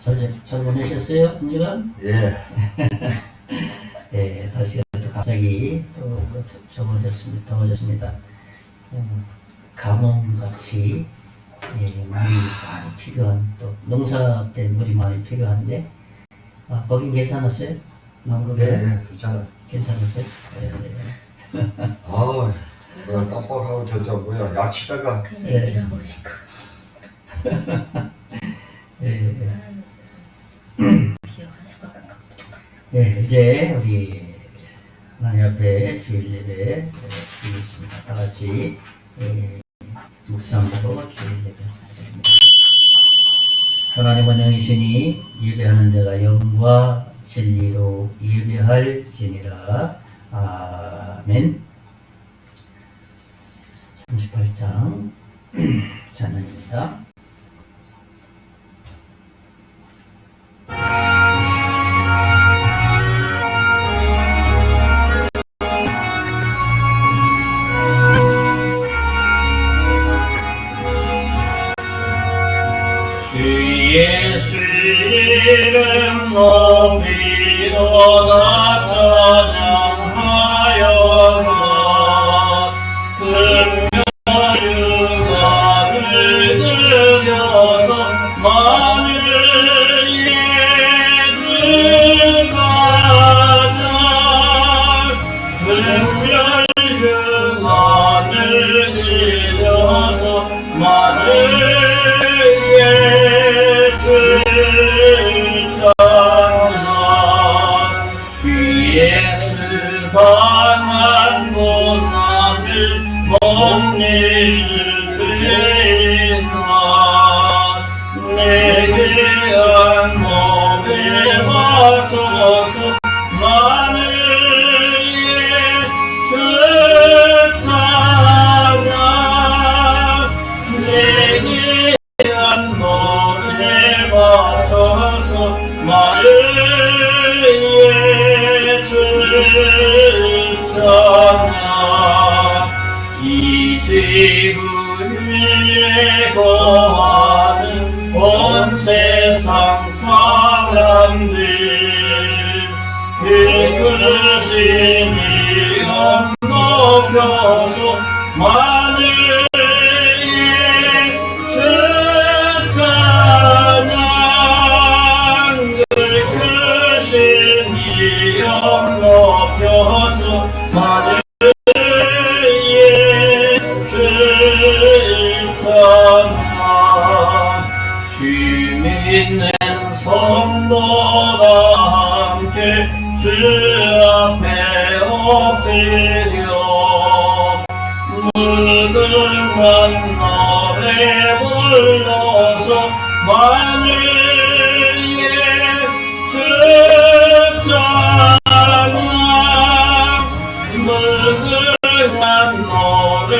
잘 보내셨어요? 한 주간? 예. 예, 다시 또 갑자기 또 더워졌습니다. 가뭄같이 물이 많이 필요한, 또 농사 때 물이 많이 필요한데, 거긴 괜찮았어요? 남극에? 네, 괜찮아요. 괜찮았어요? 그냥 깜빡하고 저저 뭐야 약치다가 그냥 일하고 싶고. 이제 우리 하나님 앞에 주일 예배 드리겠습니다. 다 같이 묵상으로 주일 예배 드립니다. 하나님은 영이시니 예배하는 자가 영과 진리로 예배할지니라. 아멘. 38장 찬양입니다. 주 예수 이름 높이로다 찬양하여라. 금요일을 들여서 만유를 예주가자. 금요일을 들여서 만유를 예수당한 고난을 몸일을 죄나 내게 한 몸에 맞춰서 나를 예수 찬양. 내게 한 몸에 맞춰서 나를 이 지구 위에 거하는 온 세상 사람들 그 크신 이름 높여서 만을 예수 찬양. 그 크신 이름 높여서 만을 믿는 성도가 함께 주 앞에 엎드려 무등한 노래 불러서 만을 예수 찬양. 무등한 노래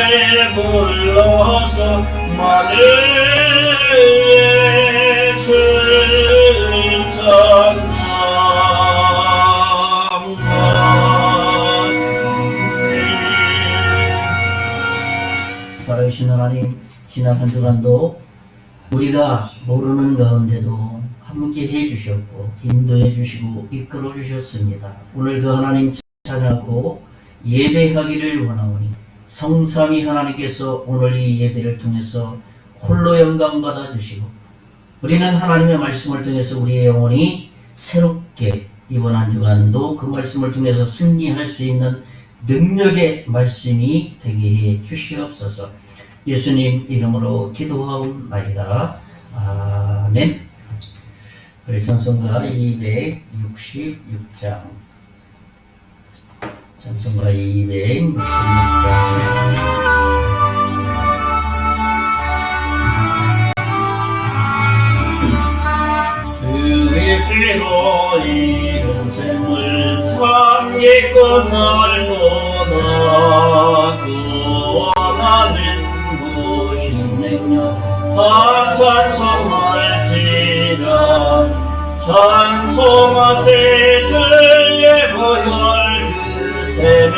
불러서 만을 살아계신 하나님, 지난 한 주간도 우리가 모르는 가운데도 함께 해주셨고 인도해 주시고 이끌어 주셨습니다. 오늘 그 하나님 찬양하고 예배하기를 원하오니 성삼위 하나님께서 오늘 이 예배를 통해서 홀로 영광 받아 주시고 우리는 하나님의 말씀을 통해서 우리의 영혼이 새롭게 이번 한 주간도 그 말씀을 통해서 승리할 수 있는 능력의 말씀이 되게 해 주시옵소서. 예수님 이름으로 기도하옵나이다. 아멘. 우리 찬송가 266장 찬송가 266장 주의 피로 이룬 샘을 참기껏 날보다 구원하는 무신능력 다 찬송할지라. 찬송하세 주의 보혈 그 샘의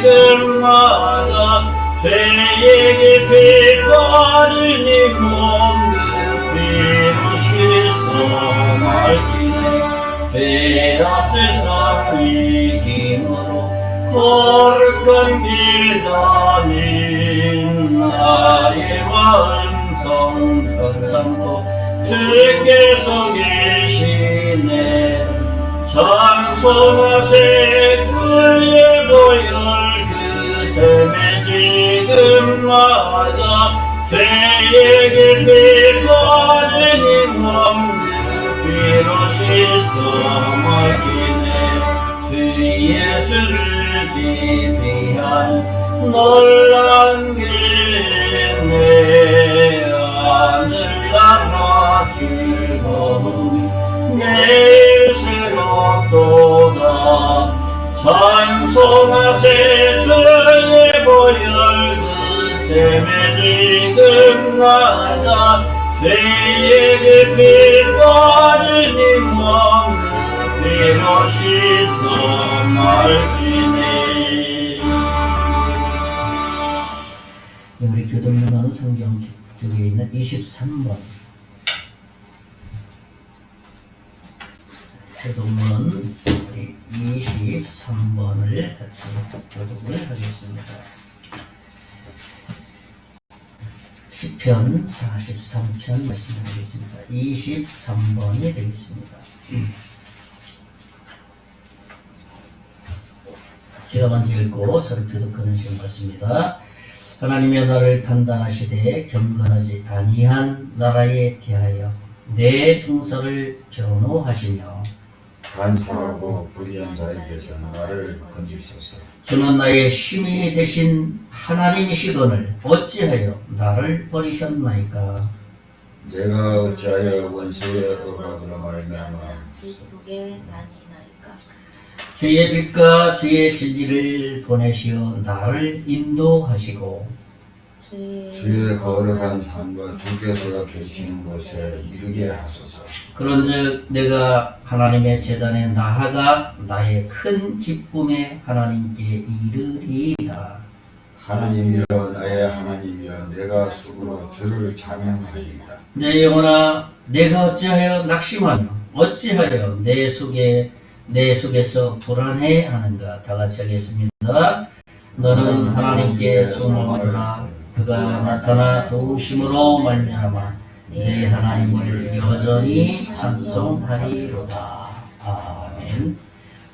지금마다 죄의 깊이 빠르니 공급히 하시소. 죄악 세상 이김으로 거룩한 길 다닌 나리와 은성 천상도 주께서 계시네. 찬송하세 주의 보혈 그 샘에 지금 나가 죄의 깊이 빠지니 왕급비로 씻어 맡기네. 주 예수를 기피한 놀란 길내 하늘나라 즐거움이 내일 새롭도다. 찬송하세 주의 보혈 그 샘에 지금 나가 죄의 깊이 빠지니 왕급비로 씻어 말지네. 우리 교동문헌 성경 쪽에 있는 23번 교동문헌 23번을 같이 교독을 하겠습니다. 시편 43편 말씀드리겠습니다. 23번이 되겠습니다. 제가 먼저 읽고 서로 교독하는 시간 같습니다. 하나님의 나를 판단하시되 경건하지 아니한 나라에 대하여 내 성서를 변호하시며 간사하고 불의한 자에게서 나를 건지소서. 주는 나의 힘이 되신 하나님이시거늘 어찌하여 나를 버리셨나이까. 내가 어찌하여 원수의 억압으로 말미암아 시국에 다니나이까. 주의 빛과 주의 진리를 보내시어 나를 인도하시고 주의 거룩한 삶과 주께서 계시는 곳에 이르게 하소서. 그런즉 내가 하나님의 제단에 나아가 나의 큰 기쁨에 하나님께 이르리이다. 하나님이여 나의 하나님이여 내가 속으로 주를 찬양하리이다. 내 영혼아 내가 어찌하여 낙심하며 어찌하여 내 속에서 불안해하는가. 다 같이 하겠습니다. 너는 하나님께 소망하라. 그가 나타나 도우심으로 말미암아 내 하나님을 여전히 찬송하리로다. 아멘.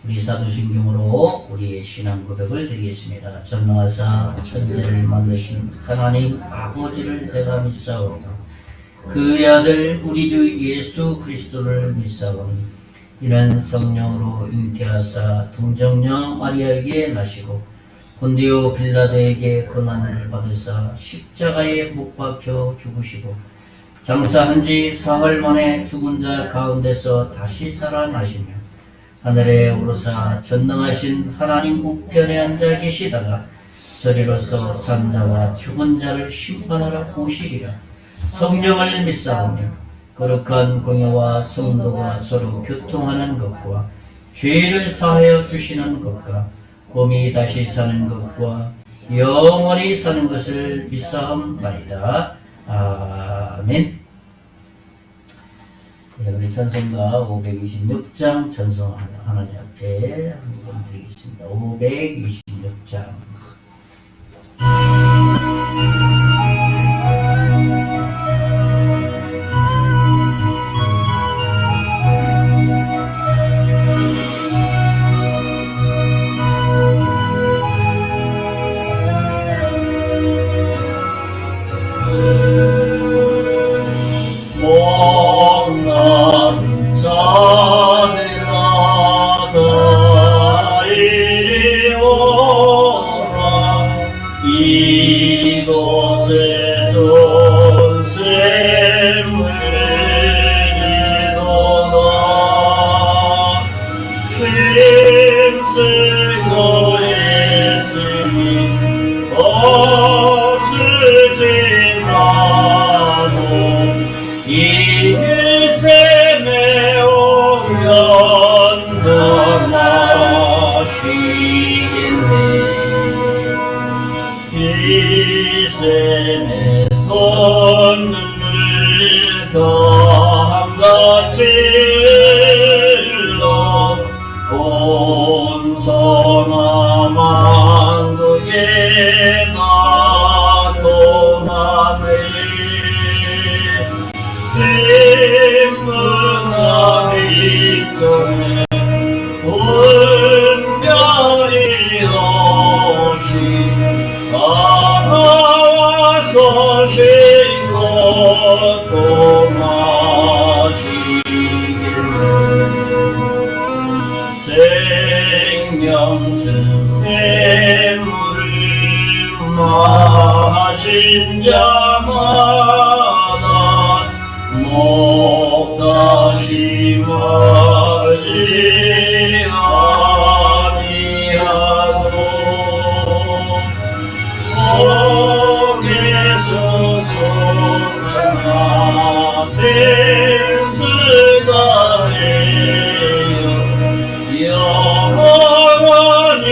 우리 사도신경으로 우리의 신앙 고백을 드리겠습니다. 전능하사 천지를 만드신 하나님 아버지를 내가 믿사오며 그의 아들 우리 주 예수 그리스도를 믿사오니 이는 성령으로 잉태하사 동정녀 마리아에게 나시고 본디오 빌라도에게 고난을 받으사 십자가에 못 박혀 죽으시고 장사한 지 사흘 만에 죽은 자 가운데서 다시 살아나시며 하늘에 오르사 전능하신 하나님 우편에 앉아 계시다가 저리로서 산자와 죽은 자를 심판하러 오시리라. 성령을 믿사오며 거룩한 공예와 성도가 서로 교통하는 것과 죄를 사하여 주시는 것과 곰이 다시 사는 것과 영원히 사는 것을 믿사옵나이다. 아멘. 네, 우리 찬송가 526장 찬송하는 하나님 앞에 한번 드리겠습니다. 526장. 이곳에 존샘을 기도나 힘쓰고 있으니 없을 지나도 이 샘에 오면 더 마시겠네. 이 샘에 손을 다 함같이 흘러 온선아 만국에 나도나네 인문학의 입장에 분별이 없이 알아서 신고 도마시기를 생명수샘물을 마신 자마다 목다시 마지 아니하고 속에서 솟아나 생수다해요 영원히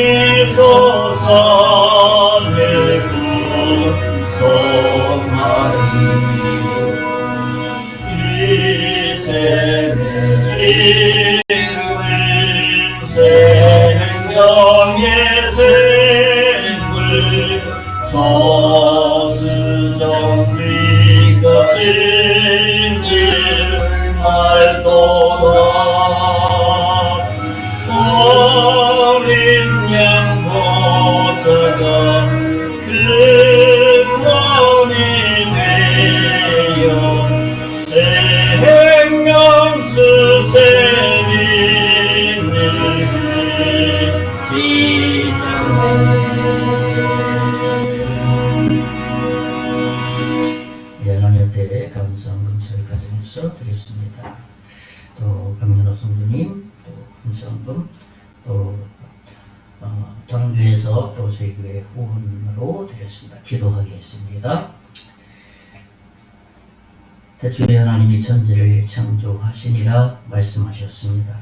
솟아내고 성하리 이 생에 이르는 생명의 샘물 저수정비가 진길 말도다 어린 양 보자가 근원이 되어 생명수샘이 연합협회 감사헌금 가정에서 드렸습니다. 또 강연호 성도님 또 감사헌금 또 다른 교회에서 또 저희 교회 후원으로 드렸습니다. 기도하겠습니다. 태초에 하나님이 천지를 창조하시니라 말씀하셨습니다.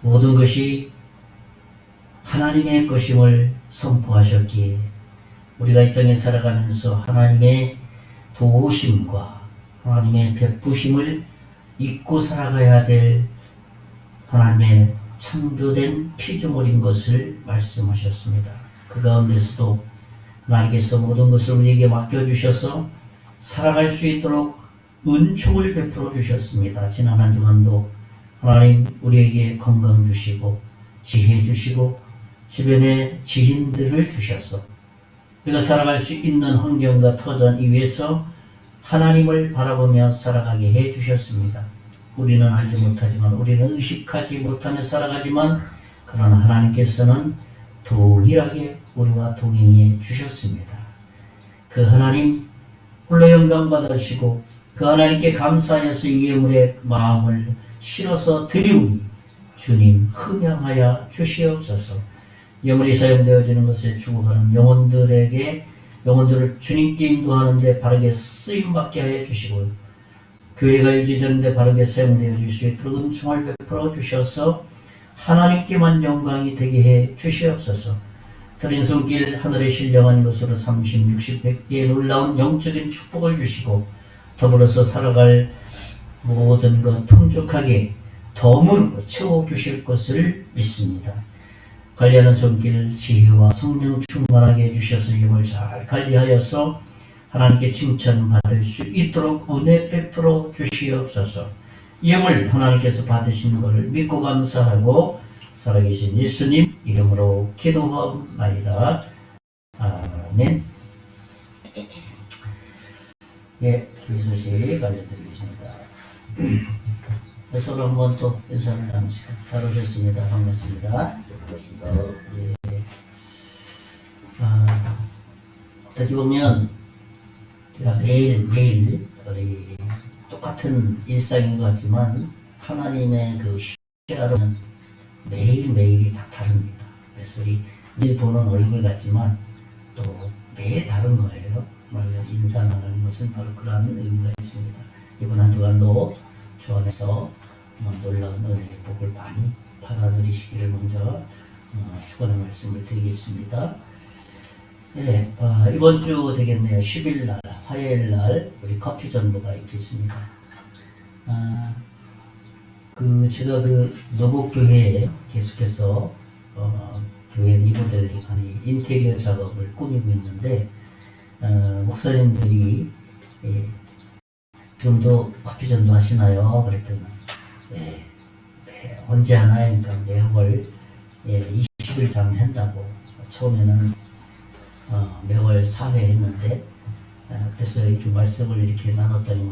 모든 것이 하나님의 것임을 선포하셨기에 우리가 이 땅에 살아가면서 하나님의 도우심과 하나님의 베푸심을 잊고 살아가야 될 하나님의 창조된 피조물인 것을 말씀하셨습니다. 그 가운데서도 하나님께서 모든 것을 우리에게 맡겨주셔서 살아갈 수 있도록 은총을 베풀어 주셨습니다. 지난 한 주간도 하나님 우리에게 건강 주시고 지혜 주시고 주변에 지인들을 주셔서 우리가 살아갈 수 있는 환경과 터전 위에서 하나님을 바라보며 살아가게 해 주셨습니다. 우리는 알지 못하지만 우리는 의식하지 못하며 살아가지만 그러나 하나님께서는 동일하게 우리와 동행해 주셨습니다. 그 하나님 홀로 영광 받으시고 그 하나님께 감사하여서 이 예물의 마음을 실어서 드리오니 주님 흥양하여 주시옵소서. 예물이 사용되어지는 것에 죽어가는 영혼들을 주님께 인도하는데 바르게 쓰임받게 하여 주시고 교회가 유지되는데 바르게 사용되어질 수 있도록 은총을 베풀어 주셔서 하나님께만 영광이 되게 해 주시옵소서. 드린 손길 하늘에 신령한 것으로 30, 60, 100개의 놀라운 영적인 축복을 주시고 더불어서 살아갈 모든 것 풍족하게 덤으로 채워주실 것을 믿습니다. 관리하는 손길 지혜와 성령 충만하게 해주셔서 이걸 잘 관리하여서 하나님께 칭찬받을 수 있도록 은혜 베풀어 주시옵소서. 이 영을 하나님께서 받으신 것을 믿고 감사하고 살아계신 예수님 이름으로 기도하옵나이다. 아멘. 예, 주의 소식 알려드리겠습니다. 서로 한번 또 인사를 나누시죠. 잘 오셨습니다. 반갑습니다. 반갑습니다. 예. 어떻게 보면 우리가 매일 우리 똑같은 일상인 것 같지만 하나님의 그 시야로는 매일매일이 다 다릅니다. 그래서 우리 매일 보는 얼굴 같지만 또 매일 다른 거예요. 인사 나누는 것은 바로 그러한 의미가 있습니다. 이번 한 주간도 주 안에서 놀라운 은혜의 복을 많이 받아 누리시기를 먼저 축원의 말씀을 드리겠습니다. 네, 이번 주 되겠네요. 10일 날 화요일 날 우리 커피 전도가 있겠습니다. 제가 노복교회에 계속해서 교회 리모델링 아니 인테리어 작업을 꾸미고 있는데 목사님들이 지금도 커피전도 하시나요? 그랬더니 네, 언제 하나요? 그러니까 매월 20일장 한다고. 처음에는 매월 4회 했는데 그래서 이렇게 말씀을 이렇게 나눴더니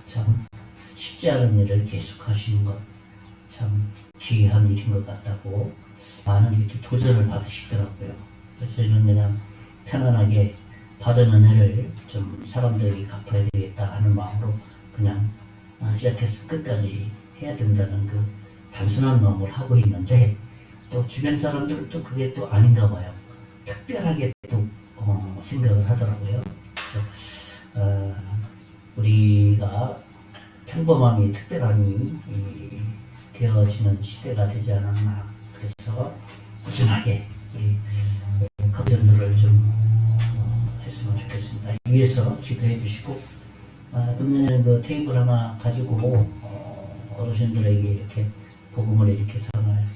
참 쉽지 않은 일을 계속 하시는 것 참 귀한 일인 것 같다고 많은 이렇게 도전을 받으시더라고요. 그래서 저희는 그냥 편안하게 받은 은혜를 좀 사람들에게 갚아야 되겠다 하는 마음으로 그냥 시작해서 끝까지 해야 된다는 단순한 마음을 하고 있는데 또 주변 사람들은 또 그게 또 아닌가 봐요. 특별하게 또 생각을 하더라고요. 그래서 우리가 평범함이 특별함이 되어지는 시대가 되지 않았나. 그래서 꾸준하게 우리 걱정들을 좀 했으면 좋겠습니다. 위에서 기도해 주시고 금년에는 테이블 하나 가지고 어르신들에게 이렇게 복음을 이렇게 전할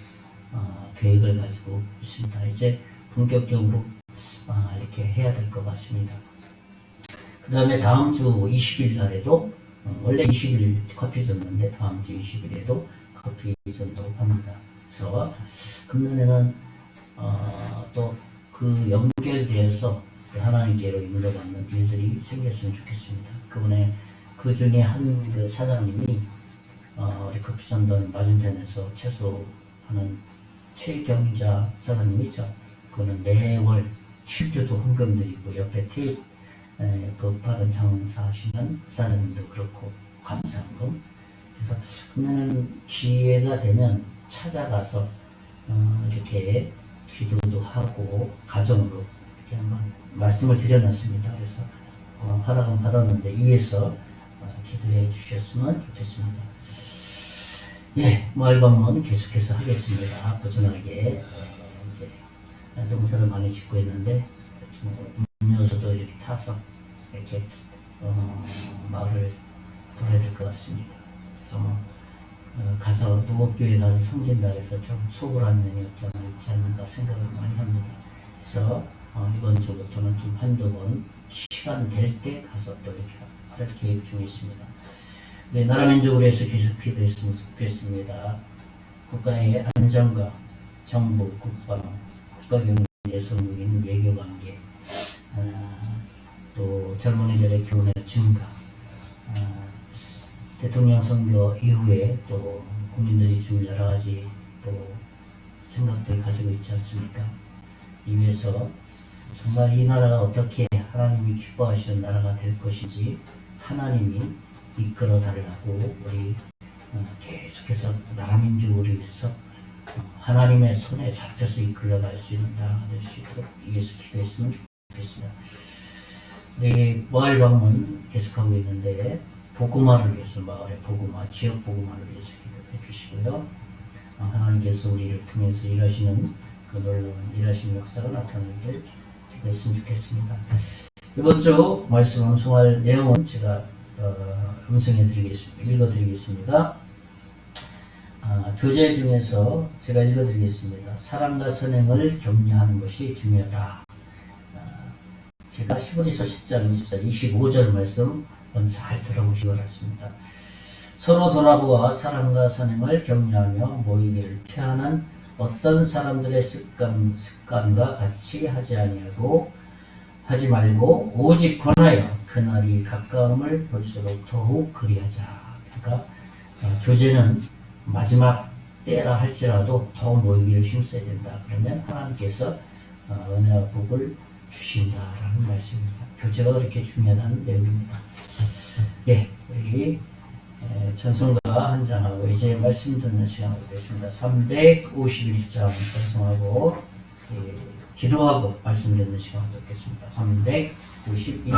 계획을 가지고 있습니다. 이제 본격적으로 이렇게 해야 될 것 같습니다. 그 다음에 다음 주 20일 날에도 원래 20일 커피 줬는데 다음 주 20일에도 커피 전도 합니다. 그래서 금년에는 또 연결되어서 하나님께로 인도받는 일들이 생겼으면 좋겠습니다. 그 중에 한 사장님이 우리 커피 전도 맞은편에서 채소하는 최경자 사장님이죠. 그거는 매월 실제도 헌금 드리고 옆에 받은 장사 하시는 사장님도 그렇고 감사헌금. 그래서 금년에는 기회가 되면 찾아가서 이렇게 기도도 하고 가정으로 이렇게 한번 말씀을 드려놨습니다. 그래서 허락은 받았는데 위에서 기도해 주셨으면 좋겠습니다. 마을방문 계속해서 하겠습니다. 꾸준하게 이제 농사를 많이 짓고 있는데 음료수도 이렇게 타서 이렇게 마을을 돌아야 될 것 같습니다. 제가 가서 노업교회 가서 섬긴다 해서 좀 소홀한 면이 있지 않는가 생각을 많이 합니다. 그래서 이번 주부터는 좀 한두 번 시간 될 때 가서 또 이렇게 할 계획 중에 있습니다. 나라 민족으로 해서 계속 기도했으면 좋겠습니다. 국가의 안정과 정부, 국방, 국가경제, 소득인 외교관계, 또 젊은이들의 교훈의 증가, 대통령 선거 이후에 또 국민들이 좀 여러 가지 또 생각들을 가지고 있지 않습니까? 이위에서 정말 이 나라가 어떻게 하나님이 기뻐하시는 나라가 될 것인지 하나님이 이끌어 달라고 우리 계속해서 나라 민족을 위해서 하나님의 손에 잡혀서 이끌어갈 수 있는 나라가 될 수 있도록 위해서 기도했으면 좋겠습니다. 우리 마을 방문 계속하고 있는데 복음화를 위해서 마을의 복음화, 지역 복음화를 위해서 기도해 주시고요. 하나님께서 우리를 통해서 일하시는 놀라운 일하시는 역사가 나타나길 기도했으면 좋겠습니다. 이번 주 말씀 암송할 내용은 제가 읽어드리겠습니다. 교재 중에서 제가 읽어드리겠습니다. 사랑과 선행을 격려하는 것이 중요하다. 제가 히브리서 10장 25절 말씀 잘 들어보시기 바랍니다. 서로 돌아보아 사랑과 선행을 격려하며 모이기를 피하는 어떤 사람들의 습관과 같이 하지 말고 오직 권하여 그날이 가까움을 볼수록 더욱 그리하자. 그러니까 교제는 마지막 때라 할지라도 더 모이기를 힘써야 된다. 그러면 하나님께서 은혜와 복을 주신다라는 말씀입니다. 교제가 그렇게 중요하다는 내용입니다. 우리 전송가 한 장하고 이제 말씀 듣는 시간을 갖겠습니다. 351장 전송하고 기도하고 말씀 듣는 시간을 갖겠습니다. 351장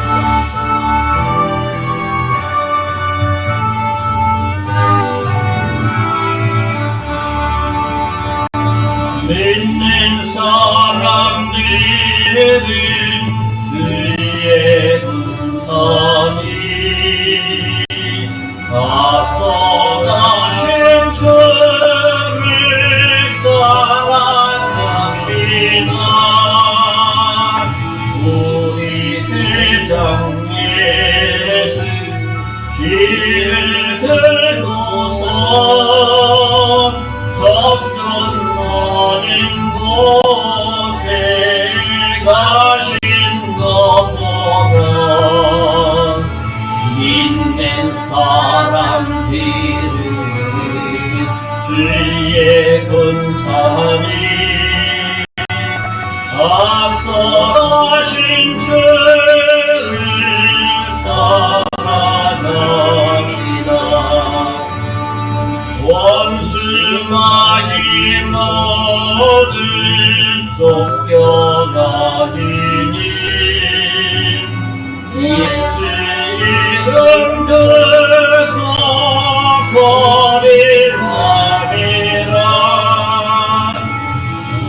믿는 사람들은 주의 음성이 앞서가신 주 길을 들고서 적전 많은 곳에 가신 것 보면 믿는 사람들은 주의 근사리 앞서가신 주를 따라갑시다. 원수 마귀 모두 쫓겨나리니 예수 이름 듣고 거듭나리라.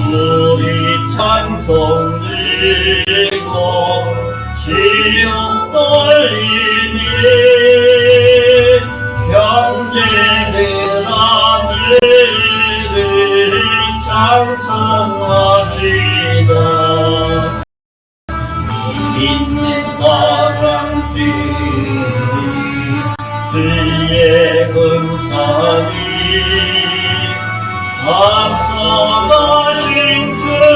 우리 찬송 들고 지옥 떨리니 형제들 아들들 찬송하시다. 믿는 사람들이 주의 근사리 앞서가신 주를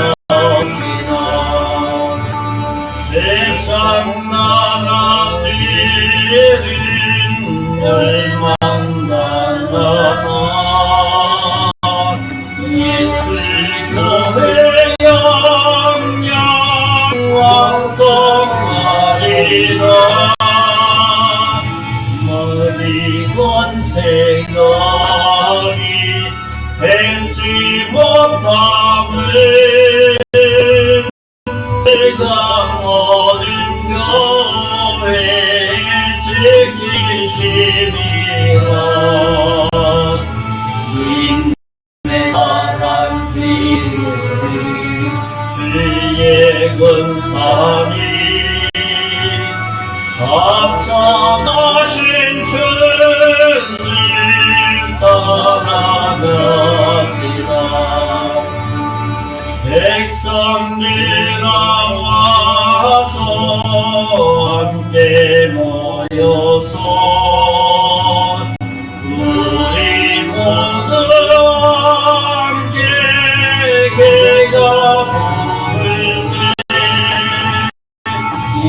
따라갑시다. 세상 나라들은 멸망당하나 예수 교회 영영 왕성하리라. 머리 권세력이 벤지 못함을 내가 모든 교회에 지키시리라. 믿는 사람들이 주의 근사리 앞서가신 주를 따라갑시다. 백성들아 와서 함께 모여서 우리 모두 함께 개가 부르세.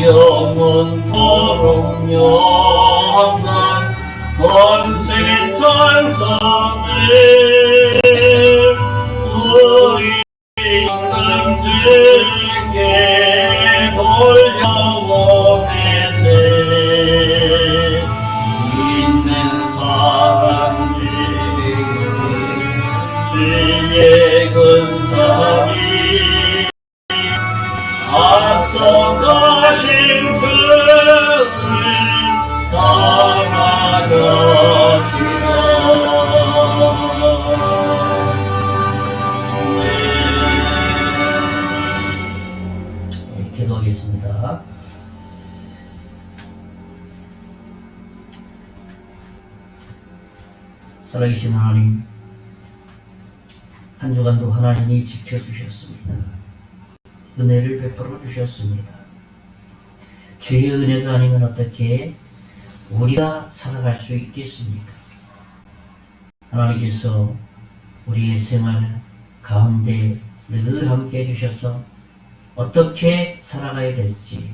영원토록 영원한 권세 찬송을 우리 주께 돌려보내세. 믿는 사람들이 주의 근사리 앞서가신 주를 따라갑시다. 기도하겠습니다. 살아계신 하나님, 한 주간도 하나님이 지켜주셨습니다. 은혜를 베풀어 주셨습니다. 주의 은혜가 아니면 어떻게 우리가 살아갈 수 있겠습니까? 하나님께서 우리의 생활 가운데 늘 함께 해주셔서 어떻게 살아가야 될지,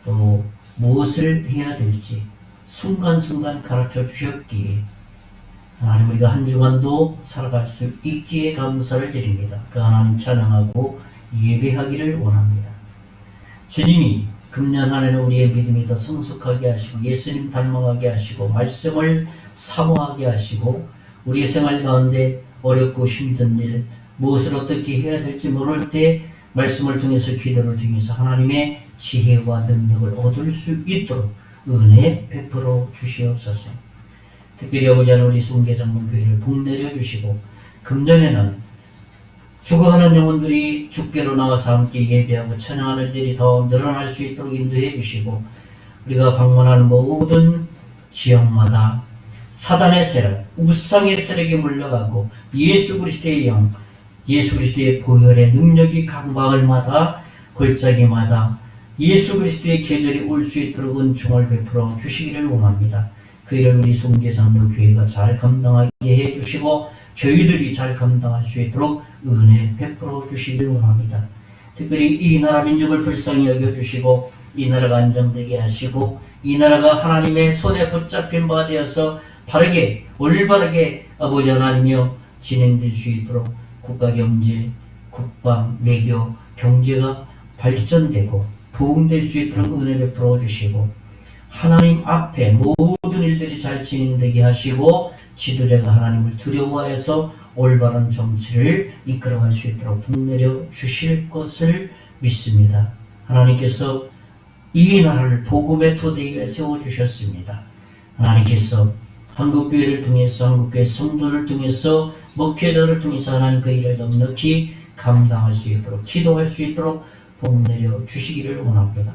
또 무엇을 해야 될지 순간순간 가르쳐 주셨기에 하나님, 우리가 한 주간도 살아갈 수 있기에 감사를 드립니다. 그 하나님 찬양하고 예배하기를 원합니다. 주님이 금년 한 해는 우리의 믿음이 더 성숙하게 하시고 예수님 닮아가게 하시고 말씀을 사모하게 하시고 우리의 생활 가운데 어렵고 힘든 일, 무엇을 어떻게 해야 될지 모를 때 말씀을 통해서 기도를 통해서 하나님의 지혜와 능력을 얻을 수 있도록 은혜 베풀어 주시옵소서. 특별히 아버지 하나님, 우리 순계장로교회를 복내려 주시고 금년에는 죽어가는 영혼들이 주께로 나와서 함께 예배하고 찬양하는 일이 더 늘어날 수 있도록 인도해 주시고 우리가 방문하는 모든 지역마다 사단의 세력, 우상의 세력이 물러가고 예수 그리스도의 영, 예수 그리스도의 보혈의 능력이 각 마을마다 골짜기마다 예수 그리스도의 계절이 올 수 있도록 은총을 베풀어 주시기를 원합니다. 그 일을 우리 송계장로 교회가 잘 감당하게 해주시고 저희들이 잘 감당할 수 있도록 은혜 베풀어 주시기를 원합니다. 특별히 이 나라 민족을 불쌍히 여겨주시고 이 나라가 안정되게 하시고 이 나라가 하나님의 손에 붙잡힌 바 되어서 바르게 올바르게 아버지 하나님이여 진행될 수 있도록 국가 경제, 국방, 외교, 경제가 발전되고 부흥될 수 있도록 은혜 베풀어 주시고 하나님 앞에 모든 일들이 잘 진행되게 하시고 지도자가 하나님을 두려워해서 올바른 정치를 이끌어갈 수 있도록 복내려 주실 것을 믿습니다. 하나님께서 이 나라를 복음의 토대 위에 세워주셨습니다. 하나님께서 한국교회를 통해서 한국교회 성도를 통해서 목회자를 통해서 하나님 그 일을 넉넉히 감당할 수 있도록 기도할 수 있도록 복내려 주시기를 원합니다.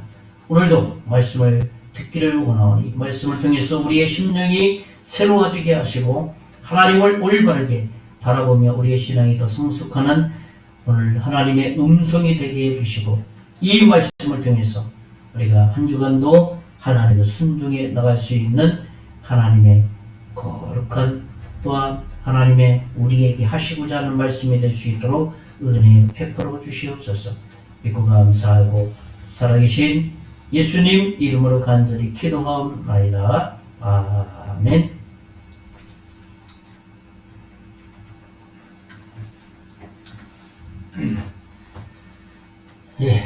오늘도 말씀을 듣기를 원하오니 말씀을 통해서 우리의 심령이 새로워지게 하시고 하나님을 올바르게 바라보며 우리의 신앙이 더 성숙하는 오늘 하나님의 음성이 되게 해주시고 이 말씀을 통해서 우리가 한 주간도 하나님의 순종해 나갈 수 있는 하나님의 거룩한 또한 하나님의 우리에게 하시고자 하는 말씀이 될 수 있도록 은혜 베풀어 주시옵소서. 믿고 감사하고 살아계신 예수님 이름으로 간절히 기도하옵나이다. 아멘. 예,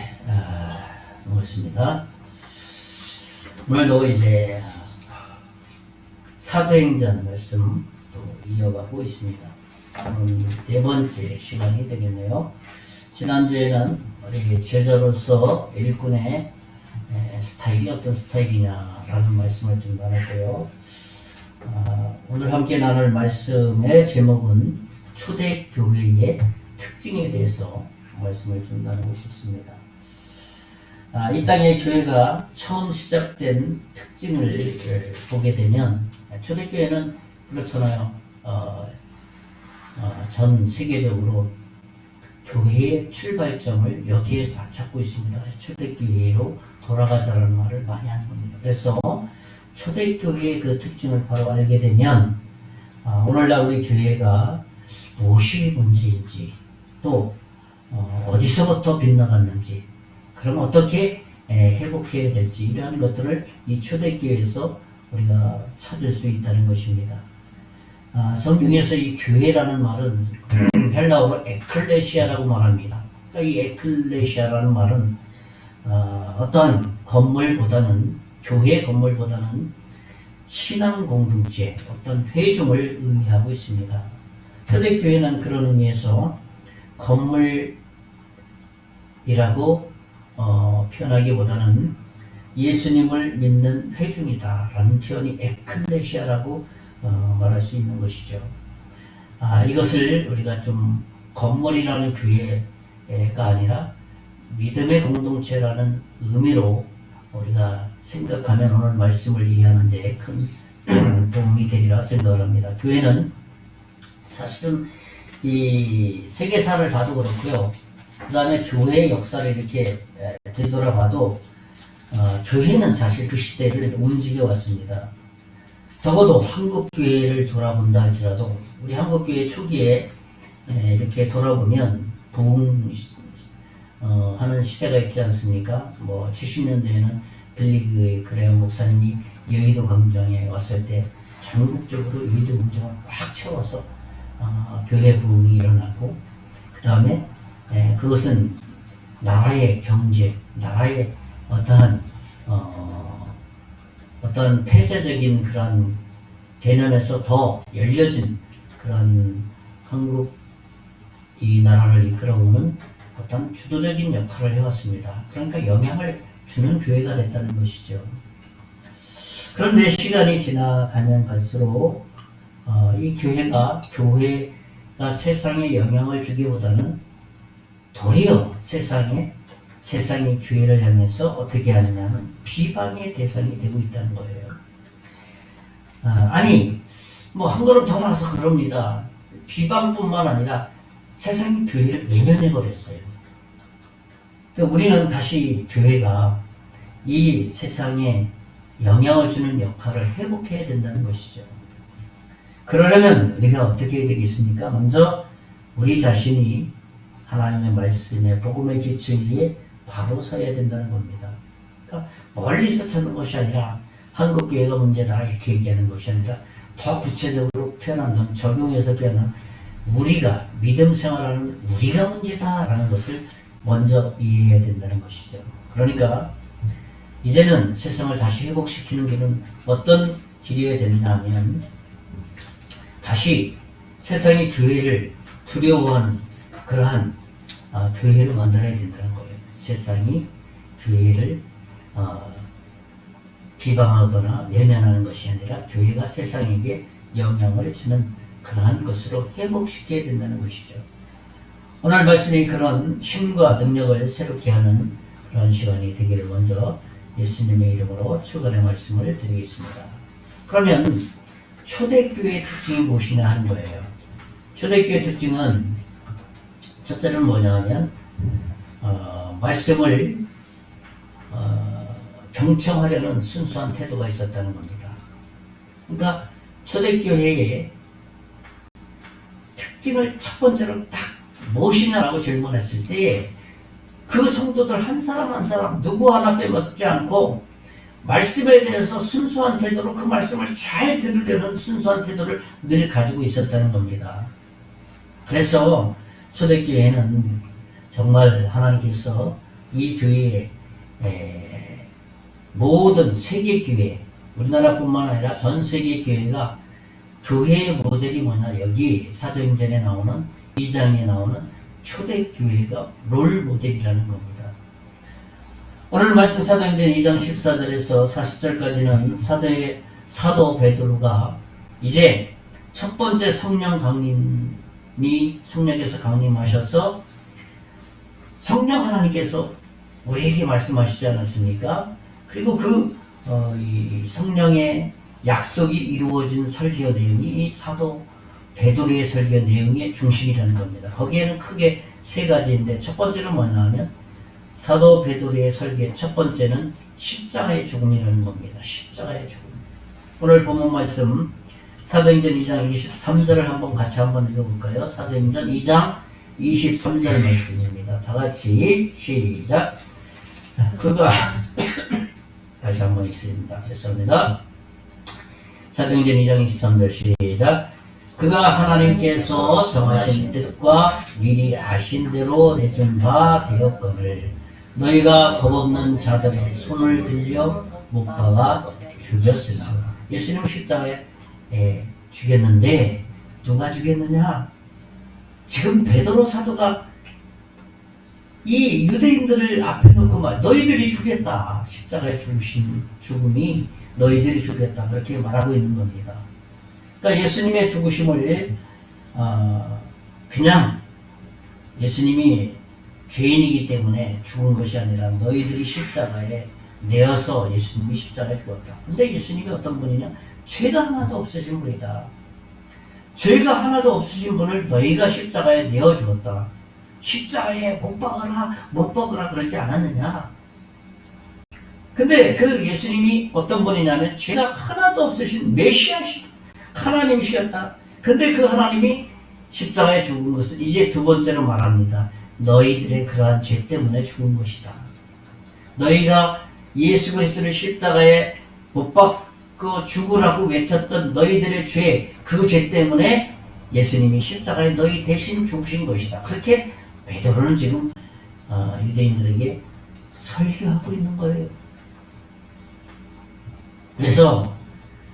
고맙습니다. 오늘도 이제 사도행전 말씀 또 이어가고 있습니다. 네 번째 시간이 되겠네요. 지난주에는 우리 제자로서 일꾼의 스타일이 어떤 스타일이냐라는 말씀을 좀 나눴고요. 오늘 함께 나눌 말씀의 제목은 초대교회의 특징에 대해서 말씀을 좀 나누고 싶습니다. 이 땅의 교회가 처음 시작된 특징을 보게 되면 초대교회는 그렇잖아요. 전 세계적으로 교회의 출발점을 여기에서 찾고 있습니다. 초대교회로 돌아가자라는 말을 많이 하는 겁니다. 그래서 초대교회의 그 특징을 바로 알게 되면 오늘날 우리 교회가 무엇이 문제인지 또 어디서부터 빗나갔는지 그럼 어떻게 회복해야 될지 이러한 것들을 이 초대교회에서 우리가 찾을 수 있다는 것입니다. 성경에서 이 교회라는 말은 헬라어로 에클레시아라고 말합니다. 그러니까 이 에클레시아라는 말은 어떤 건물보다는 교회 건물보다는 신앙 공동체, 어떤 회중을 의미하고 있습니다. 초대교회는 그런 의미에서 건물이라고 표현하기보다는 예수님을 믿는 회중이다라는 표현이 에클레시아라고 말할 수 있는 것이죠. 이것을 우리가 좀 건물이라는 교회가 아니라 믿음의 공동체라는 의미로 우리가 생각하면 오늘 말씀을 이해하는 데 큰 도움이 되리라 생각을 합니다. 교회는 사실은 이 세계사를 봐도 그렇고요. 그 다음에 교회의 역사를 이렇게 되돌아봐도 교회는 사실 그 시대를 움직여 왔습니다. 적어도 한국교회를 돌아본다 할지라도 우리 한국교회 초기에 이렇게 돌아보면 부흥 하는 시대가 있지 않습니까? 70년대에는 빌리 그레엄 목사님이 여의도 광장에 왔을 때 전국적으로 여의도 광장을 꽉 채워서 교회 부흥이 일어나고 그 다음에 그것은 나라의 경제, 나라의 어떠한 폐쇄적인 그런 개념에서 더 열려진 그런 한국 이 나라를 이끌어오는 어떤 주도적인 역할을 해왔습니다. 그러니까 영향을 주는 교회가 됐다는 것이죠. 그런데 시간이 지나가면 갈수록 이 교회가 세상에 영향을 주기보다는 도리어 세상이 교회를 향해서 어떻게 하느냐는 비방의 대상이 되고 있다는 거예요. 한 걸음 더 나가서 그럽니다. 비방뿐만 아니라 세상이 교회를 외면해버렸어요. 그러니까 우리는 다시 교회가 이 세상에 영향을 주는 역할을 회복해야 된다는 것이죠. 그러려면 우리가 어떻게 해야 되겠습니까? 먼저 우리 자신이 하나님의 말씀에 복음의 기초 위에 바로 서야 된다는 겁니다. 그러니까 멀리서 찾는 것이 아니라 한국교회가 문제다 이렇게 얘기하는 것이 아니라 더 구체적으로 표현한다면 적용해서 표현하면 우리가 믿음 생활하는 우리가 문제다라는 것을 먼저 이해해야 된다는 것이죠. 그러니까 이제는 세상을 다시 회복시키는 길은 어떤 길이어야 되느냐 하면 다시 세상이 교회를 두려워하는 그러한 교회를 만들어야 된다는 거예요. 세상이 교회를 비방하거나 외면하는 것이 아니라 교회가 세상에게 영향을 주는 그러한 것으로 회복시켜야 된다는 것이죠. 오늘 말씀이 그런 힘과 능력을 새롭게 하는 그런 시간이 되기를 먼저 예수님의 이름으로 축원의 말씀을 드리겠습니다. 그러면 초대교회의 특징이 무엇이냐 하는 거예요. 초대교회의 특징은 첫째는 뭐냐 하면 말씀을 경청하려는 순수한 태도가 있었다는 겁니다. 그러니까 초대교회의 특징을 첫 번째로 딱 무엇이냐라고 질문했을 때 그 성도들 한 사람 한 사람 누구 하나 빼먹지 않고 말씀에 대해서 순수한 태도로 그 말씀을 잘 들으려는 순수한 태도를 늘 가지고 있었다는 겁니다. 그래서 초대교회는 정말 하나님께서 이 교회에 모든 세계교회, 우리나라뿐만 아니라 전 세계 교회가 교회의 모델이 뭐냐, 여기 사도행전에 나오는 2장에 나오는 초대교회가 롤 모델이라는 겁니다. 오늘 말씀 사도행전 2장 14절에서 40절까지는 사도 베드로가 이제 첫 번째 성령 강림이 성령께서 강림하셔서 성령 하나님께서 우리에게 말씀하시지 않았습니까? 그리고 이 성령의 약속이 이루어진 설교 내용이 이 사도 베드로의 설교 내용의 중심이라는 겁니다. 거기에는 크게 세 가지인데 첫 번째는 뭐냐 하면 사도 베드로의 설교의 첫 번째는 십자가의 죽음이라는 겁니다. 십자가의 죽음. 오늘 본문 말씀 사도행전 2장 23절을 한번 같이 한번 읽어볼까요? 사도행전 2장 23절 말씀입니다. 다 같이 시작. 그가 다시 한번 읽습니다. 죄송합니다. 사도행전 2장 23절 시작. 그가 하나님께서 정하신 뜻과 미리 아신 대로 내준 바 되었거늘 너희가 법없는 자들의 손을 빌려 못 박아 죽였으나 예수님 십자가에 죽였는데 누가 죽였느냐? 지금 베드로 사도가 이 유대인들을 앞에 놓고 너희들이 죽였다. 십자가에 죽으신 죽음이 너희들이 죽였다. 그렇게 말하고 있는 겁니다. 그러니까 예수님의 죽으심을 그냥 예수님이 죄인이기 때문에 죽은 것이 아니라 너희들이 십자가에 내어서 예수님이 십자가에 죽었다. 근데 예수님이 어떤 분이냐? 죄가 하나도 없으신 분이다. 죄가 하나도 없으신 분을 너희가 십자가에 내어 죽었다. 십자가에 못 박으라 그러지 않았느냐? 근데 그 예수님이 어떤 분이냐면 죄가 하나도 없으신 메시아시 하나님이셨다. 근데 그 하나님이 십자가에 죽은 것은 이제 두 번째로 말합니다. 너희들의 그러한 죄 때문에 죽은 것이다. 너희가 예수 그리스도를 십자가에 못 박고 죽으라고 외쳤던 너희들의 죄, 그 죄 때문에 예수님이 십자가에 너희 대신 죽으신 것이다. 그렇게 베드로는 지금 유대인들에게 설교하고 있는 거예요. 그래서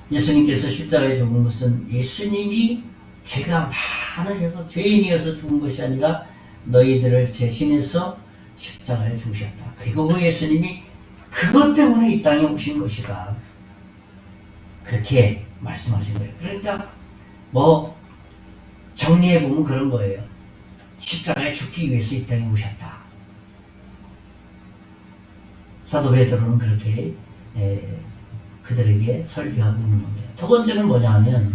예수님께서 십자가에 죽은 것은 예수님이 죄가 많으셔서 죄인이어서 죽은 것이 아니라 너희들을 대신해서 십자가에 죽으셨다. 그리고 그 예수님이 그것 때문에 이 땅에 오신 것이다. 그렇게 말씀하신 거예요. 그러니까 정리해보면 그런 거예요. 십자가에 죽기 위해서 이 땅에 오셨다. 사도 베드로는 그렇게 그들에게 설교하고 있는 겁니다. 두 번째는 뭐냐 하면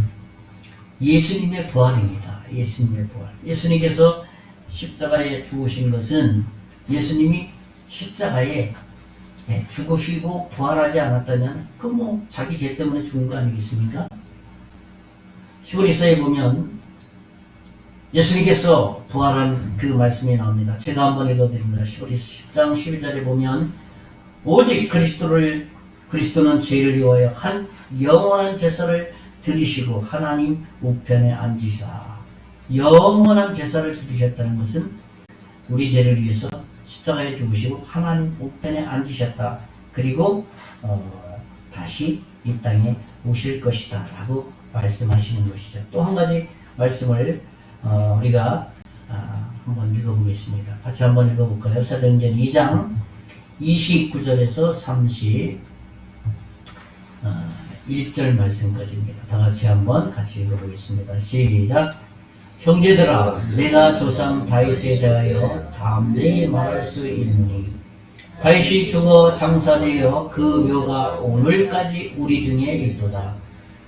예수님의 부활입니다. 예수님의 부활. 예수님께서 십자가에 죽으신 것은 예수님이 십자가에 죽으시고 부활하지 않았다면 그 뭐 자기 죄 때문에 죽은 거 아니겠습니까? 히브리서에 보면 예수님께서 부활한 그 말씀이 나옵니다. 제가 한번 읽어드립니다. 히브리서 10장 12절에 보면 오직 그리스도는 죄를 위하여 한 영원한 제사를 드리시고 하나님 우편에 앉으사. 영원한 제사를 드리셨다는 것은 우리 죄를 위해서 십자가에 죽으시고 하나님 우편에 앉으셨다. 그리고 다시 이 땅에 오실 것이다 라고 말씀하시는 것이죠. 또 한 가지 말씀을 우리가 한번 읽어보겠습니다. 같이 한번 읽어볼까요? 사도행전 2장 29절에서 31절 말씀까지입니다. 다 같이 한번 같이 읽어보겠습니다. 시작. 형제들아, 내가 조상 다윗에 대하여 담대히 말할 수 있느니 다윗이 죽어 장사되어 그 묘가 오늘까지 우리 중에 있도다.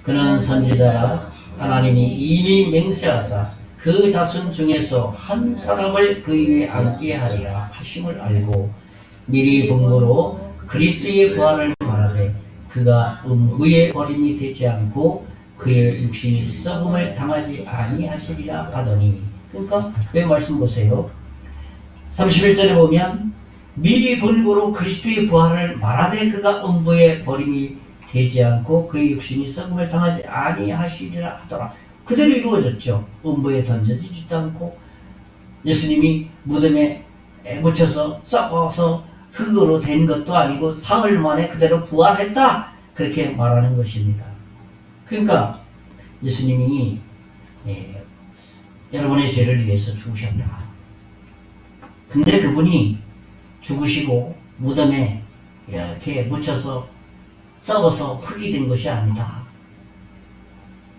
그는 선지자라 하나님이 이미 맹세하사 그 자손 중에서 한 사람을 그 위에 앉게 하리라 하심을 알고 미리 본 거로 그리스도의 부활을 말하되 그가 음부의 버림이 되지 않고 그의 육신이 썩음을 당하지 아니하시리라 하더니. 그러니까 왜 말씀 보세요. 31절에 보면 미리 본고로 그리스도의 부활을 말하되 그가 음부의 버림이 되지 않고 그의 육신이 썩음을 당하지 아니하시리라 하더라. 그대로 이루어졌죠. 음부에 던져지지도 않고 예수님이 무덤에 묻혀서 썩어서 흙으로 된 것도 아니고 사흘 만에 그대로 부활했다. 그렇게 말하는 것입니다. 그러니까 예수님이 여러분의 죄를 위해서 죽으셨다. 근데 그분이 죽으시고 무덤에 이렇게 묻혀서 썩어서 흙이 된 것이 아니다.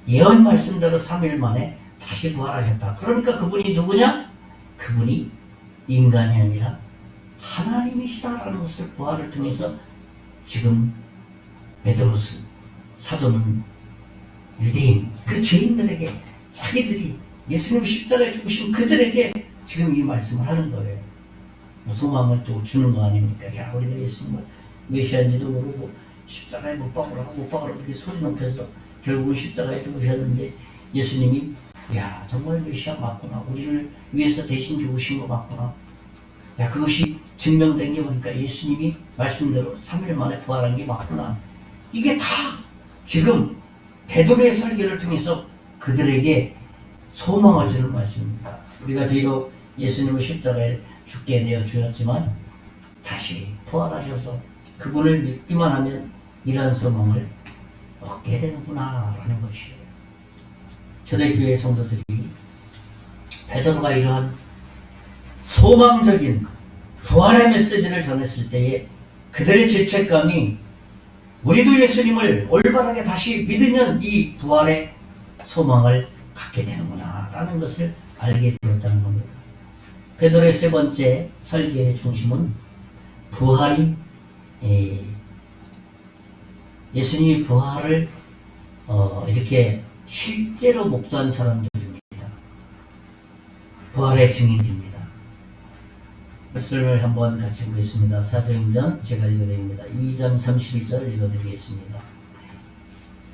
예언 말씀대로 3일 만에 다시 부활하셨다. 그러니까 그분이 누구냐? 그분이 인간이 아니라 하나님이시다라는 것을 부활을 통해서 지금 베드로스 사도는 유대인 그 죄인들에게 자기들이 예수님 십자가에 죽으신 그들에게 지금 이 말씀을 하는 거예요. 뭐 소망을 또 주는 거 아닙니까? 야, 우리가 예수님을 메시아인지도 모르고 십자가에 못 박으라고 이렇게 소리 높여서 결국은 십자가에 죽으셨는데 예수님이 야, 정말 메시아 맞구나. 우리를 위해서 대신 죽으신 거 맞구나. 야, 그것이 증명된 게 보니까 예수님이 말씀대로 3일 만에 부활한 게 맞구나. 이게 다 지금 베드로의 설교를 통해서 그들에게 소망을 주는 말씀입니다. 우리가 비록 예수님을 십자가에 죽게 내어 주셨지만 다시 부활하셔서 그분을 믿기만 하면 이러한 소망을 얻게 되는구나 라는 것이에요. 초대교회 성도들이 베드로가 이러한 소망적인 부활의 메시지를 전했을 때에 그들의 죄책감이 우리도 예수님을 올바르게 다시 믿으면 이 부활의 소망을 갖게 되는구나 라는 것을 알게 되었다는 겁니다. 베드로의 세 번째 설교의 중심은 부활이 예수님이 부활을 이렇게 실제로 목도한 사람들입니다. 부활의 증인입니다. 말씀을 한번 같이 보겠습니다. 사도행전 제가 읽어드립니다. 2장 32절 읽어드리겠습니다.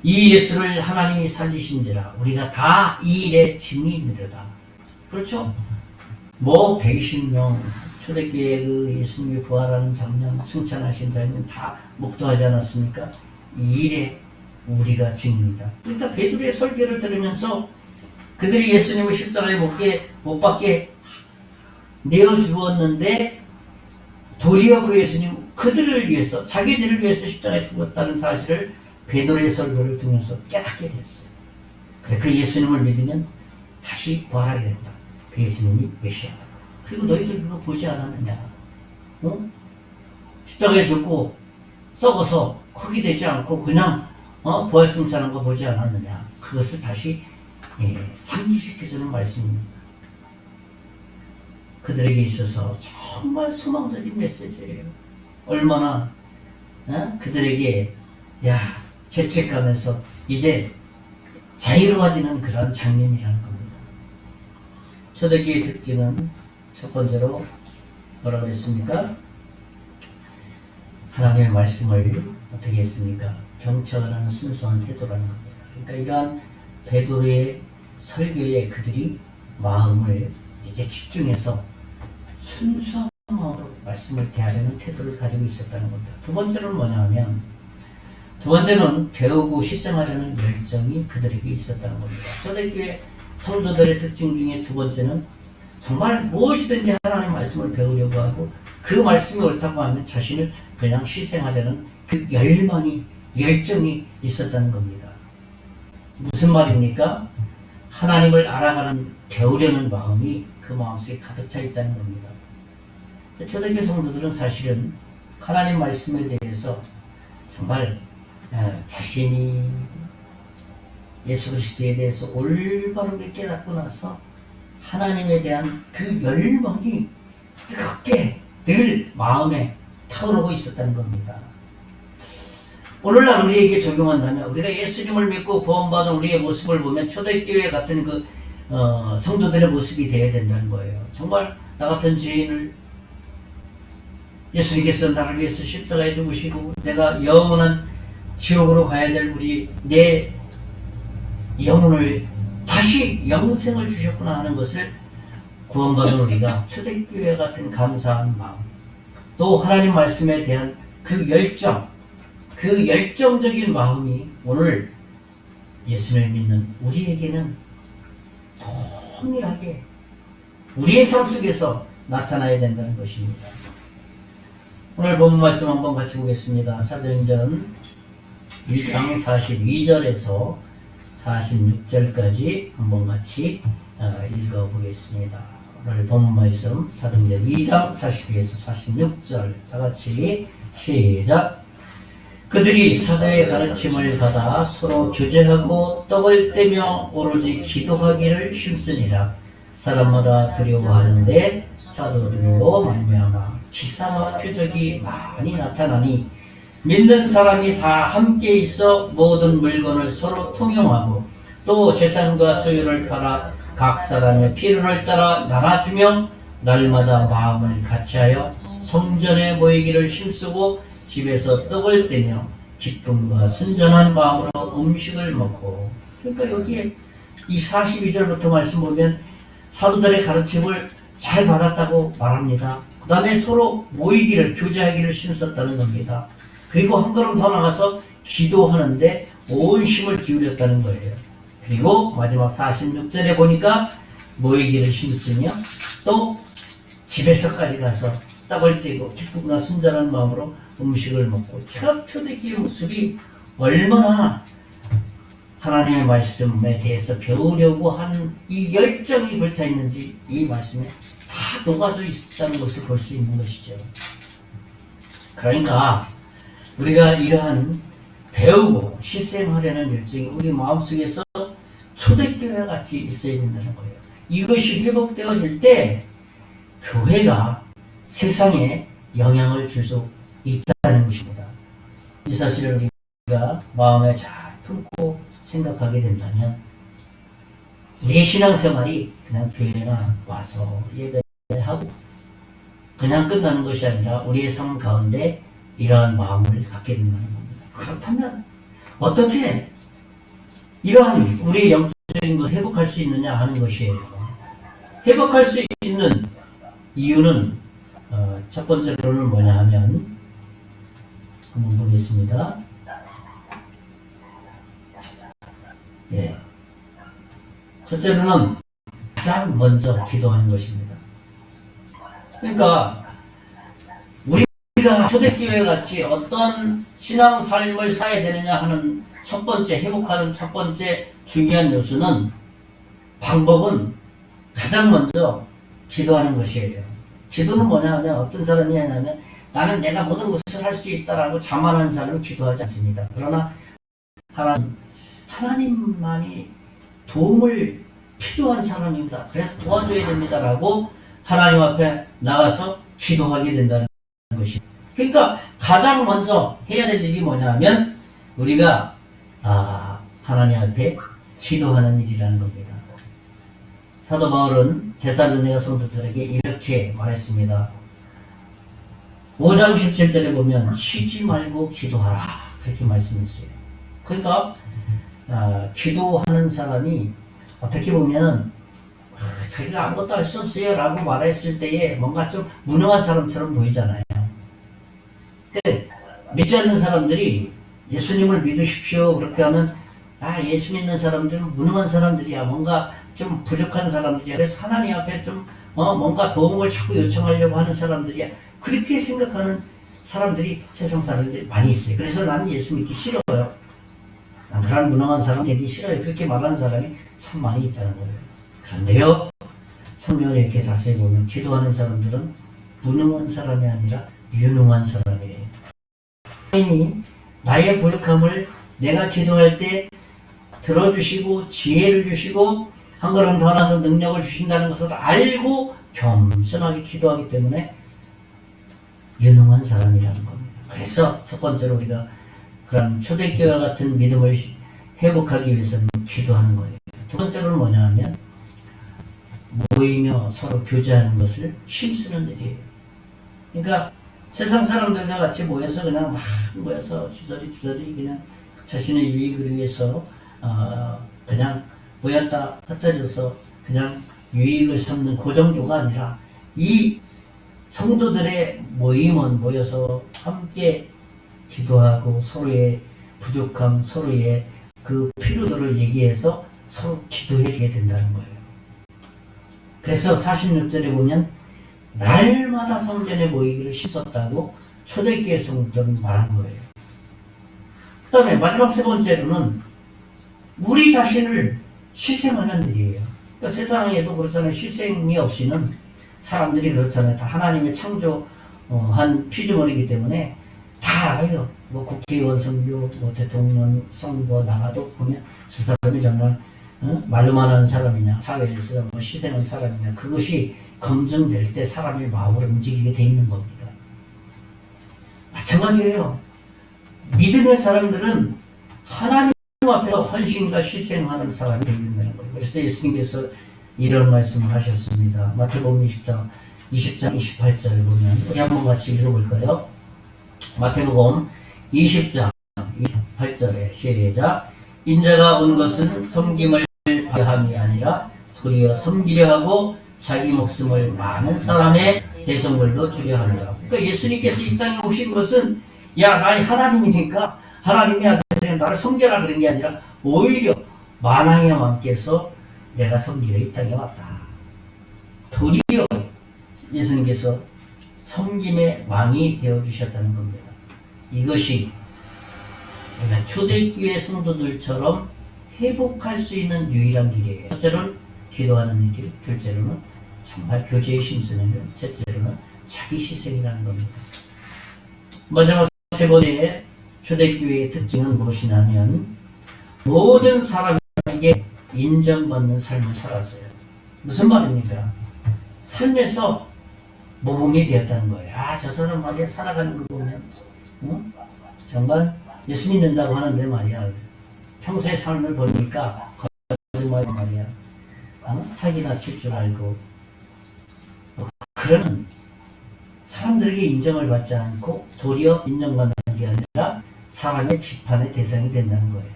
이 예수를 하나님이 살리신지라 우리가 다 이 일의 증인이로다. 그렇죠? 뭐 120명 초대교회 그 예수님이 부활하는 장면, 승천하신 장면 다 목도하지 않았습니까? 이 일에 우리가 증인이다. 그러니까 베드로의 설교를 들으면서 그들이 예수님을 십자가에 못 박게 내어주었는데 도리어 그 예수님 그들을 위해서 자기 죄를 위해서 십자가에 죽었다는 사실을 베드로의 설교를 통해서 깨닫게 되었어요. 그래, 그 예수님을 믿으면 다시 부활하게 된다. 그 예수님이 메시아다. 그리고 너희들 그거 보지 않았느냐? 십자가에 죽고 썩어서 흙이 되지 않고 그냥 부활승천한 거 보지 않았느냐? 그것을 다시 상기시켜주는 말씀입니다. 그들에게 있어서 정말 소망적인 메시지예요. 얼마나 그들에게 죄책감에서 이제 자유로워지는 그런 장면이라는 겁니다. 초대교회의 특징은 첫 번째로 뭐라고 했습니까? 하나님의 말씀을 어떻게 했습니까? 경청하는 순수한 태도라는 겁니다. 그러니까 이러한 베드로의 설교에 그들이 마음을 이제 집중해서 순수한 마음으로 말씀을 대하려는 태도를 가지고 있었다는 겁니다. 두 번째로는 뭐냐 하면, 두 번째는 배우고 실생하려는 열정이 그들에게 있었다는 겁니다. 초대교회 성도들의 특징 중에 두 번째는 정말 무엇이든지 하나님의 말씀을 배우려고 하고 그 말씀이 옳다고 하면 자신을 그냥 실생하려는 그 열망이, 열정이 있었다는 겁니다. 무슨 말입니까? 하나님을 알아가는, 배우려는 마음이 그 마음속에 가득 차 있다는 겁니다. 초대교회 성도들은 사실은 하나님 말씀에 대해서 정말 자신이 예수 그리스도에 대해서 올바르게 깨닫고 나서 하나님에 대한 그 열망이 뜨겁게 늘 마음에 타오르고 있었다는 겁니다. 오늘날 우리에게 적용한다면, 우리가 예수님을 믿고 구원받은 우리의 모습을 보면 초대교회 같은 그 성도들의 모습이 되어야 된다는 거예요. 정말 나 같은 죄인을 예수님께서 나를 위해서 십자가에 죽으시고 내가 영원한 지옥으로 가야 될 내 영혼을 다시 영생을 주셨구나 하는 것을 구원받은 우리가 초대교회 같은 감사한 마음, 또 하나님 말씀에 대한 그 열정, 그 열정적인 마음이 오늘 예수님을 믿는 우리에게는 동일하게 우리의 삶 속에서 나타나야 된다는 것입니다. 오늘 본문 말씀 한번 같이 보겠습니다. 사도행전 1장 42절에서 46절까지 한번 같이 읽어보겠습니다. 오늘 본문 말씀 사도행전 2장 42에서 46절 다 같이 시작. 그들이 사도의 가르침을 받아 서로 교제하고 떡을 떼며 오로지 기도하기를 힘쓰니라. 사람마다 두려워하는데 사도들로 말미암아 기사와 표적이 많이 나타나니 믿는 사람이 다 함께 있어 모든 물건을 서로 통용하고 또 재산과 소유를 팔아 각 사람의 필요를 따라 나눠주며 날마다 마음을 같이하여 성전에 모이기를 힘쓰고 집에서 떡을 떼며 기쁨과 순전한 마음으로 음식을 먹고. 그러니까 여기에 이 42절부터 말씀 보면 사도들의 가르침을 잘 받았다고 말합니다. 그 다음에 서로 모이기를, 교제하기를 힘썼다는 겁니다. 그리고 한 걸음 더 나가서 기도하는데 온 힘을 기울였다는 거예요. 그리고 마지막 46절에 보니까 모이기를 힘쓰며 또 집에서까지 가서 떡을 떼고 기쁨과 순전한 마음으로 음식을 먹고. 참 초대교회의 모습이 얼마나 하나님의 말씀에 대해서 배우려고 하는 이 열정이 불타 있는지 이 말씀에 다 녹아져 있다는 것을 볼 수 있는 것이죠. 그러니까 우리가 이러한 배우고 실생하려는 열정이 우리 마음속에서 초대교회 같이 있어야 된다는 거예요. 이것이 회복되어질 때 교회가 세상에 영향을 줄 수 있다는 것입니다. 이 사실을 우리가 마음에 잘 품고 생각하게 된다면 우리의 신앙생활이 그냥 교회나 와서 예배하고 그냥 끝나는 것이 아니라 우리의 삶 가운데 이러한 마음을 갖게 된다는 겁니다. 그렇다면 어떻게 이러한 우리의 영적인 것을 회복할 수 있느냐 하는 것이에요. 회복할 수 있는 이유는 첫 번째로는 뭐냐 하면 한번 보겠습니다. 예. 첫째로는 가장 먼저 기도하는 것입니다. 그러니까 우리가 초대교회 같이 어떤 신앙 삶을 살아야 되느냐 하는 첫 번째, 회복하는 첫 번째 중요한 요소는, 방법은 가장 먼저 기도하는 것이에요. 기도는 뭐냐 하면 어떤 사람이 하냐면 나는 내가 모든 것을 할 수 있다라고 자만하는 사람은 기도하지 않습니다. 그러나 하나님만이 도움을 필요한 사람입니다. 그래서 도와줘야 됩니다라고 하나님 앞에 나가서 기도하게 된다는 것입니다. 그러니까 가장 먼저 해야 될 일이 뭐냐 하면 우리가 하나님 앞에 기도하는 일이라는 겁니다. 사도 바울은 데살로니가 성도들에게 이렇게 말했습니다. 5장 17절에 보면 쉬지 말고 기도하라 그렇게 말씀했어요. 그러니까 기도하는 사람이 어떻게 보면 자기가 아무것도 할 수 없어요 라고 말했을 때에 뭔가 좀 무능한 사람처럼 보이잖아요. 근데 믿지 않는 사람들이 예수님을 믿으십시오 그렇게 하면 예수 믿는 사람들은 무능한 사람들이야, 뭔가 좀 부족한 사람들이야, 그래서 하나님 앞에 좀 뭔가 도움을 자꾸 요청하려고 하는 사람들이야, 그렇게 생각하는 사람들이 세상 사람들이 많이 있어요. 그래서 나는 예수 믿기 싫어요, 그런 무능한 사람 되기 싫어요, 그렇게 말하는 사람이 참 많이 있다는 거예요. 그런데요, 성경을 이렇게 자세히 보면 기도하는 사람들은 무능한 사람이 아니라 유능한 사람이에요. 하나님이 나의 부족함을 내가 기도할 때 들어주시고 지혜를 주시고 한 걸음 더 나서 능력을 주신다는 것을 알고 겸손하게 기도하기 때문에 유능한 사람이라는 겁니다. 그래서 첫 번째로 우리가 그런 초대교회와 같은 믿음을 회복하기 위해서는 기도하는 거예요. 두 번째로는 뭐냐 하면 모이며 서로 교제하는 것을 힘쓰는 일이에요. 그러니까 세상 사람들과 같이 모여서 그냥 막 모여서 주저리 그냥 자신의 유익을 위해서 그냥 모였다 흩어져서 그냥 유익을 삼는 그 정도가 아니라 이 성도들의 모임은 모여서 함께 기도하고 서로의 부족함, 서로의 그 필요들을 얘기해서 서로 기도해 주게 된다는 거예요. 그래서 46절에 보면 날마다 성전에 모이기를 힘썼다고 초대교회 성도들은 말한 거예요. 그 다음에 마지막 세 번째로는 우리 자신을 희생하는 일이에요. 그러니까 세상에도 그렇잖아요. 희생이 없이는 사람들이 그렇잖아요. 다 하나님의 창조한 피조물이기 때문에 다 알아요. 뭐 국회의원 선거, 뭐 대통령 선거 나가도 보면 저 사람이 정말 말로만 하는 사람이냐, 사회에서 뭐 희생한 사람이냐, 그것이 검증될 때 사람의 마음을 움직이게 돼 있는 겁니다. 마찬가지예요. 믿음의 사람들은 하나님 앞에서 헌신과 희생하는 사람이 되는다는 거예요. 그래서 예수님께서 이런 말씀을 하셨습니다. 마태복음 20장 28절을 보면 우리 한번 같이 읽어볼까요? 마태복음 20장 28절에 시작. 인자가 온 것은 섬김을 함이 아니라 도리어 섬기려 하고 자기 목숨을 많은 사람의 대성물로 주려 합니다. 그러니까 예수님께서 이 땅에 오신 것은 나의 하나님이니까 하나님의 아들이 나를 섬겨라 그런 게 아니라 오히려 만왕의 왕께서 내가 섬기려 이 땅에 왔다. 도리어 예수님께서 섬김의 왕이 되어주셨다는 겁니다. 이것이 초대교회 성도들처럼 회복할 수 있는 유일한 길이에요. 첫째로는 기도하는 길, 둘째로는 정말 교제에 힘쓰는 일, 셋째로는 자기 희생이라는 겁니다. 마지막 세 번째 초대교회의 특징은 무엇이냐면 모든 사람에게 인정받는 삶을 살았어요. 무슨 말입니까? 삶에서 모범이 되었다는 거예요. 저 사람 말이야, 살아가는 거 보면 정말 예수 믿는다고 하는데 말이야, 평소의 삶을 보니까 거짓말 말이야, 자기나 칠 줄 알고, 그런 사람들에게 인정을 받지 않고 도리어 인정받는 게 아니라 사람의 비판의 대상이 된다는 거예요.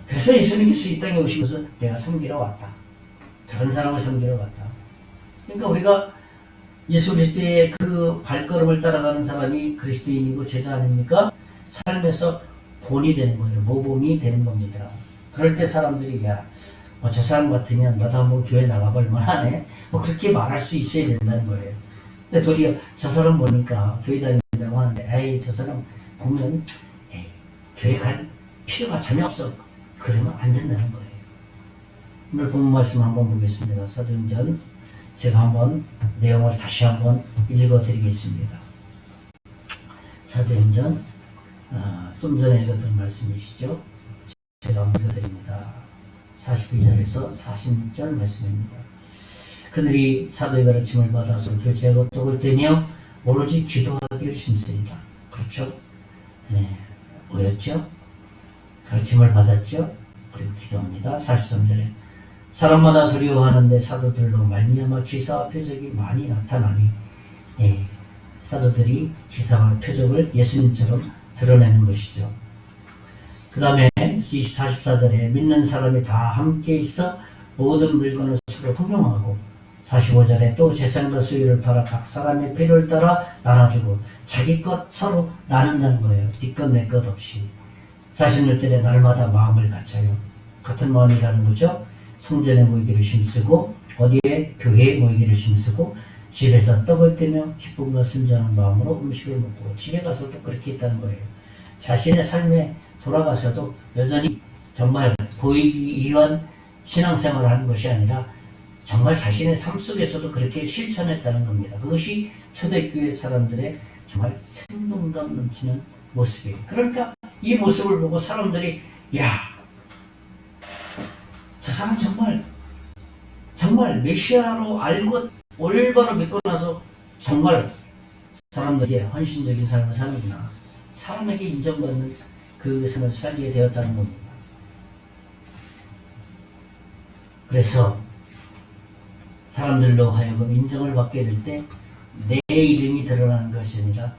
그래서 예수님께서 이 땅에 오신 것은 내가 섬기러 왔다, 다른 사람을 섬기러 왔다. 그러니까 우리가 예수 그리스도의 그 발걸음을 따라가는 사람이 그리스도인이고 제자 아닙니까? 삶에서 본이 되는 거예요. 모범이 되는 겁니다. 그럴 때 사람들이 저 사람 같으면 나도 한번 교회 나가볼 만하네, 그렇게 말할 수 있어야 된다는 거예요. 근데 도리어 저 사람 보니까 교회 다닌다고 하는데 저 사람 보면 교회 갈 필요가 전혀 없어, 그러면 안 된다는 거예요. 오늘 본문 말씀 한번 보겠습니다. 사도행전 제가 한번 내용을 다시 한번 읽어드리겠습니다. 사도행전 좀 전에 읽었던 말씀이시죠? 제가 한번 읽어드립니다. 42절에서 46절 말씀입니다. 그들이 사도의 가르침을 받아서 교제하고 떡을 떼며 오로지 기도하기를 힘쓰니라. 그렇죠? 뭐였죠? 가르침을 받았죠? 그리고 기도합니다. 43절에 사람마다 두려워하는데 사도들로 말미암아 기사와 표적이 많이 나타나니 사도들이 기사와 표적을 예수님처럼 드러내는 것이죠. 그 다음에 44절에 믿는 사람이 다 함께 있어 모든 물건을 서로 공용하고, 45절에 또 재산과 소유를 팔아 각 사람의 필요를 따라 나눠주고 자기 것 서로 나눈다는 거예요. 네 것 내 것 없이. 46절에 날마다 마음을 갖춰요. 같은 마음이라는 거죠. 성전에 모이기를 힘쓰고, 어디에? 교회에 모이기를 힘쓰고, 집에서 떡을 떼며 기쁨과 순전한 마음으로 음식을 먹고, 집에 가서도 그렇게 있다는 거예요. 자신의 삶에 돌아가서도 여전히 정말 보이기 위한 신앙생활을 하는 것이 아니라 정말 자신의 삶 속에서도 그렇게 실천했다는 겁니다. 그것이 초대교회 사람들의 정말 생동감 넘치는 모습이에요. 그러니까 이 모습을 보고 사람들이, 야, 저 사람 정말 메시아로 알고 올바로 믿고 나서 정말 사람들에게 헌신적인 삶을 사는구나. 사람에게 인정받는 그 삶을 살게 되었다는 겁니다. 그래서 사람들로 하여금 인정을 받게 될 때 내 이름이 드러나는 것이 아니라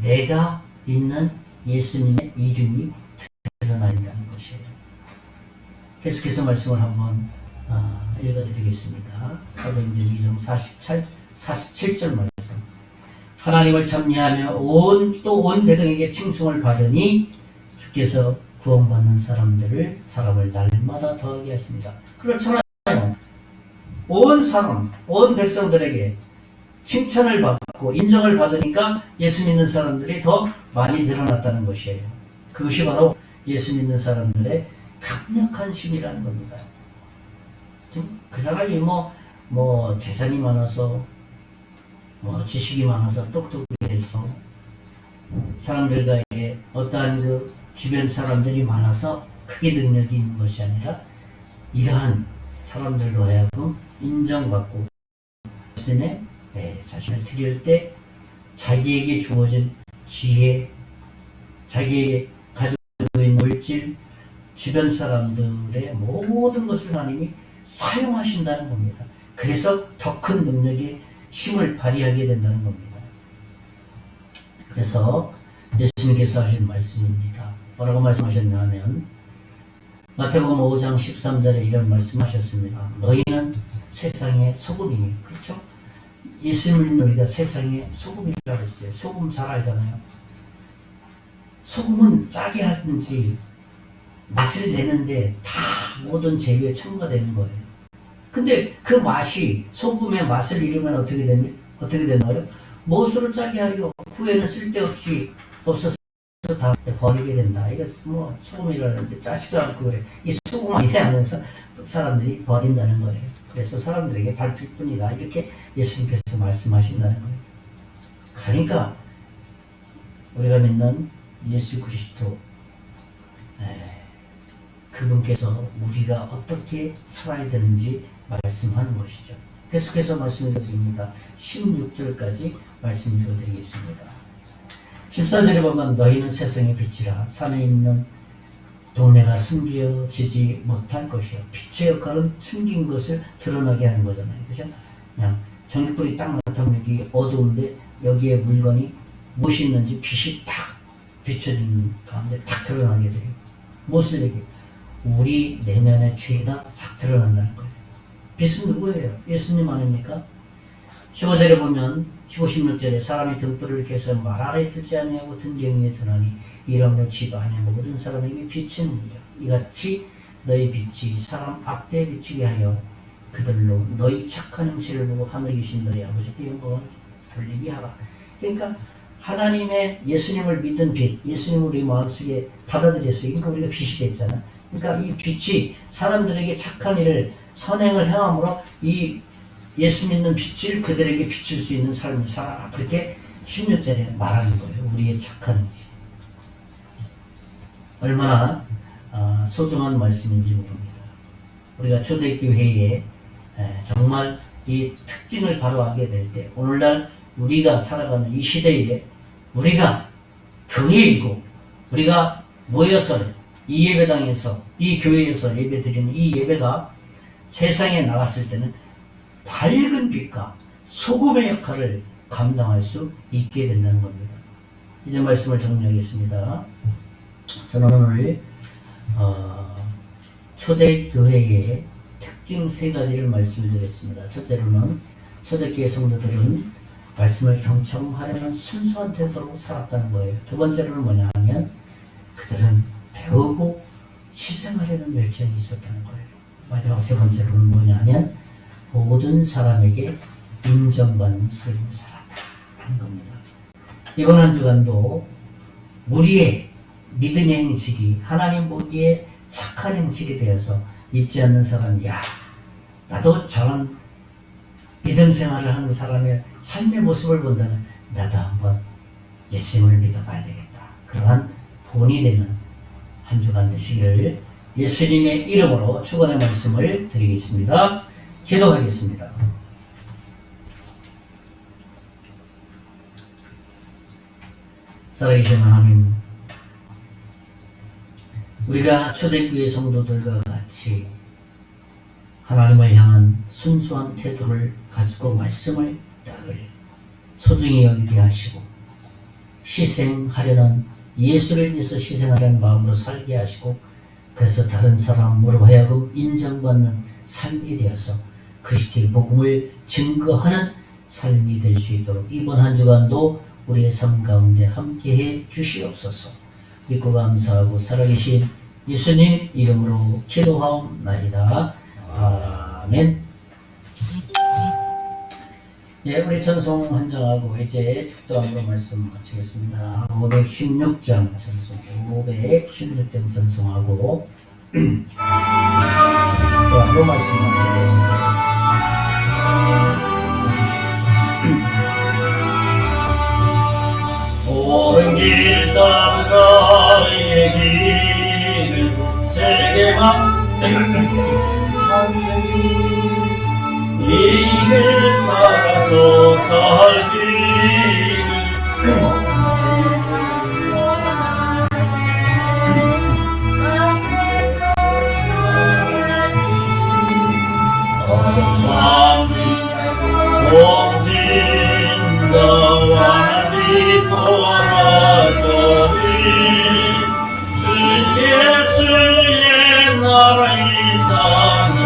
내가 믿는 예수님의 이름이 드러난다는 것이에요. 계속해서 말씀을 한번 읽어드리겠습니다. 사도행전 2장 47절 말씀. 하나님을 찬미하며 온 대등에게 칭송을 받으니 주께서 구원받는 사람을 날마다 더하게 하십니다. 그렇잖아요. 온 백성들에게 칭찬을 받고 인정을 받으니까 예수 믿는 사람들이 더 많이 늘어났다는 것이에요. 그것이 바로 예수 믿는 사람들의 강력한 힘이라는 겁니다. 그 사람이 뭐 재산이 많아서, 뭐 지식이 많아서, 똑똑해서, 사람들과의 어떠한 그 주변 사람들이 많아서 크게 능력이 있는 것이 아니라 이러한 사람들로 하여금 인정받고 자신의 자신을 드릴 때 자기에게 주어진 지혜, 자기에게 가지고 있는 물질, 주변 사람들의 모든 것을 하나님이 사용하신다는 겁니다. 그래서 더 큰 능력의 힘을 발휘하게 된다는 겁니다. 그래서 예수님께서 하신 말씀입니다. 뭐라고 말씀하셨냐 하면 마태복음 5장 13절에 이런 말씀하셨습니다. 너희는 세상의 소금이니. 그렇죠? 예수님을 우리가 세상의 소금이라고 했어요. 소금 잘 알잖아요. 소금은 짜게 하든지 맛을 내는데 다 모든 재료에 첨가되는 거예요. 근데 그 맛이, 소금의 맛을 잃으면 어떻게 되나요? 무엇으로 짜게 하려 후에는 쓸데없이 없어서 다 버리게 된다. 이거 뭐 소금이라는데 짜지도 않고 그래. 이 소금 아니냐 하면서 사람들이 버린다는 거예요. 그래서 사람들에게 밟힐 뿐이다. 이렇게 예수님께서 말씀하신다는 거예요. 그러니까 우리가 믿는 예수 그리스도, 그분께서 우리가 어떻게 살아야 되는지 말씀하는 것이죠. 계속해서 말씀 읽어드립니다. 16절까지 말씀 읽어드리겠습니다. 14절에 보면 너희는 세상의 빛이라. 산에 있는 동네가 숨겨지지 못할 것이요. 빛의 역할은 숨긴 것을 드러나게 하는 거잖아요. 그죠? 그냥 전기불이 딱 나타나면 여기 어두운데 여기에 물건이 무엇이 있는지 빛이 딱 비춰지는 가운데 딱 드러나게 돼요. 무엇을 얘기해요? 우리 내면의 죄가 싹 드러난다는 거예요. 빛은 누구예요? 예수님 아닙니까? 15절에 보면 15, 16절에 사람이 등불을 켜서 말 아래 두지 아니하고 등경 위에 두나니 이러므로 집 안에 모든 사람에게 비치느니라. 이같이 너희 빛이 사람 앞에 비치게 하여 그들로 너희 착한 행실을 보고 하늘에 계신 너희 아버지께 영광을 돌리게 하라. 그러니까 하나님의 예수님을 믿은 빛, 예수님을 우리 마음속에 받아들였어요. 그러니까 우리가 빛이 됐잖아. 그러니까 이 빛이 사람들에게 착한 일을, 선행을 행함으로 이 예수 믿는 빛을 그들에게 비칠 수 있는 삶을 살아라. 그렇게 16절에 말하는 거예요. 우리의 착한 행실. 얼마나 소중한 말씀인지 모릅니다. 우리가 초대교회에 정말 이 특징을 바로 하게 될 때, 오늘날 우리가 살아가는 이 시대에 우리가 교회이고 우리가 모여서 이 예배당에서, 이 교회에서 예배드리는 이 예배가 세상에 나갔을 때는 밝은 빛과 소금의 역할을 감당할 수 있게 된다는 겁니다. 이제 말씀을 정리하겠습니다. 저는 오늘 초대교회의 특징 3가지를 말씀을 드렸습니다. 첫째로는 초대교회 성도들은 말씀을 경청하려는 순수한 태도로 살았다는 거예요. 두 번째로는 뭐냐 하면 그들은 배우고 시생하려는 열정이 있었다는 거예요. 마지막 세 번째로는 뭐냐 하면 모든 사람에게 인정받는 삶을 살았다는 겁니다. 이번 한 주간도 우리의 믿음의 행식이 하나님 보기에 착한 행식이 되어서 믿지 않는 사람이 야 나도 저런 믿음 생활을 하는 사람의 삶의 모습을 본다면 나도 한번 예수님을 믿어봐야 되겠다. 그러한 본이 되는 한 주간 되시기를 예수님의 이름으로 축원의 말씀을 드리겠습니다. 기도하겠습니다. 살아계신 하나님, 우리가 초대교회 성도들과 같이 하나님을 향한 순수한 태도를 가지고 말씀을 따를 소중히 여기게 하시고 희생하려는 예수를 위해서 희생하려는 마음으로 살게 하시고 그래서 다른 사람으로 하여금 인정받는 삶이 되어서 그리스도의 복음을 증거하는 삶이 될 수 있도록 이번 한 주간도 우리의 삶 가운데 함께해 주시옵소서. 믿고 감사하고 살아계신 예수님 이름으로 기도하옵나이다. 아멘. 예, 우리 전송 헌정하고 이제 축도함으로 말씀 마치겠습니다. 516장 전송, 516장 전송하고 축도함으로 말씀 마치겠습니다. 온 길 따라 의 길을 세계만 이길 따라서 살기를 온진다와 믿고라저리 주 예수의 나라 이 땅이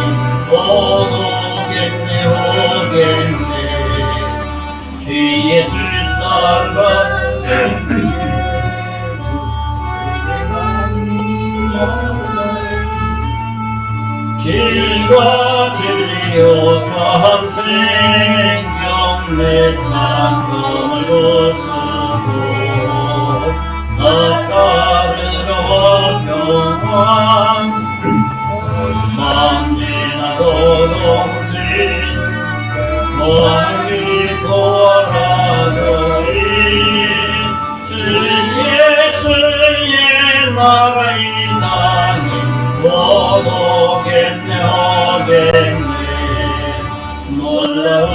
오겠네 주 예수 따라 길과 진리요 참 생명 내 창검을 부수고 나가르러 평화 만지나도 동진 왕이 고라져이 주 예수의 나라 이 땅이 오겠네 놀라운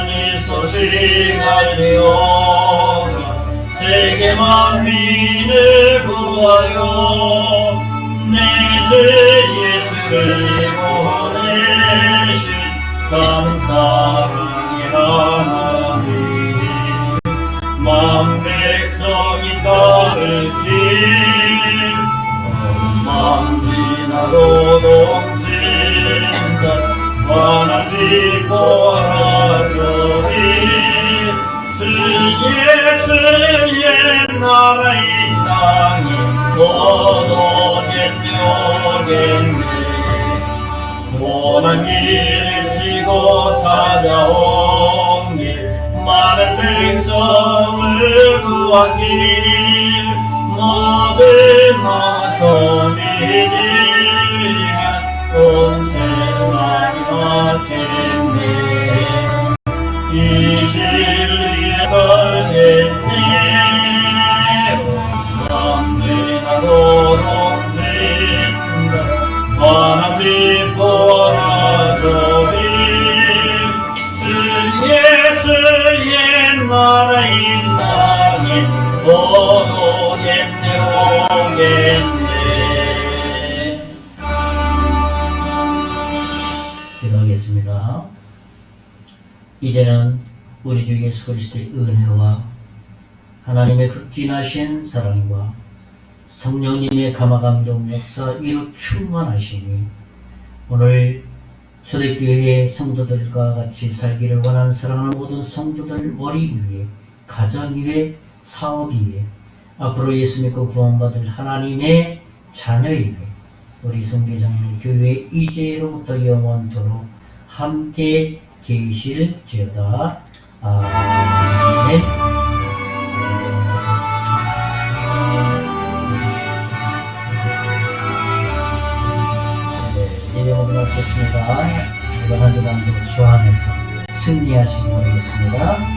이 소식 알리오라 세계 만민을 구하여 내 주 예수를 보내신 참 사랑의 하나님 만 백성이 따를 길 만지나도 동진다 환한 빛 보아라저리 주 예수의 나라 이 땅이 오겠네 고난 길을 지고 찾아온 길 많은 백성을 구한 길 모든 나와서 믿으면 온 세상이 마침내 이 진리에 설겠니 언제나도 동진다 환한 빛 보아저리 주 예수의 나라 이 땅이 오겠네 우리 주 예수 그리스도의 은혜와 하나님의 극진하신 사랑과 성령님의 감화감동 역사 이루 충만하시니 오늘 초대교회의 성도들과 같이 살기를 원하는 사랑하는 모든 성도들 머리 위에, 가정 위에, 사업 위에, 앞으로 예수 믿고 구원받을 하나님의 자녀 위에 우리 성계장님 교회 이제로부터 영원토록 함께 계실지어다. 아멘. 예배 모두 마쳤습니다. 이번 한 주간도 주 안에서 승리하시기 바라겠습니다.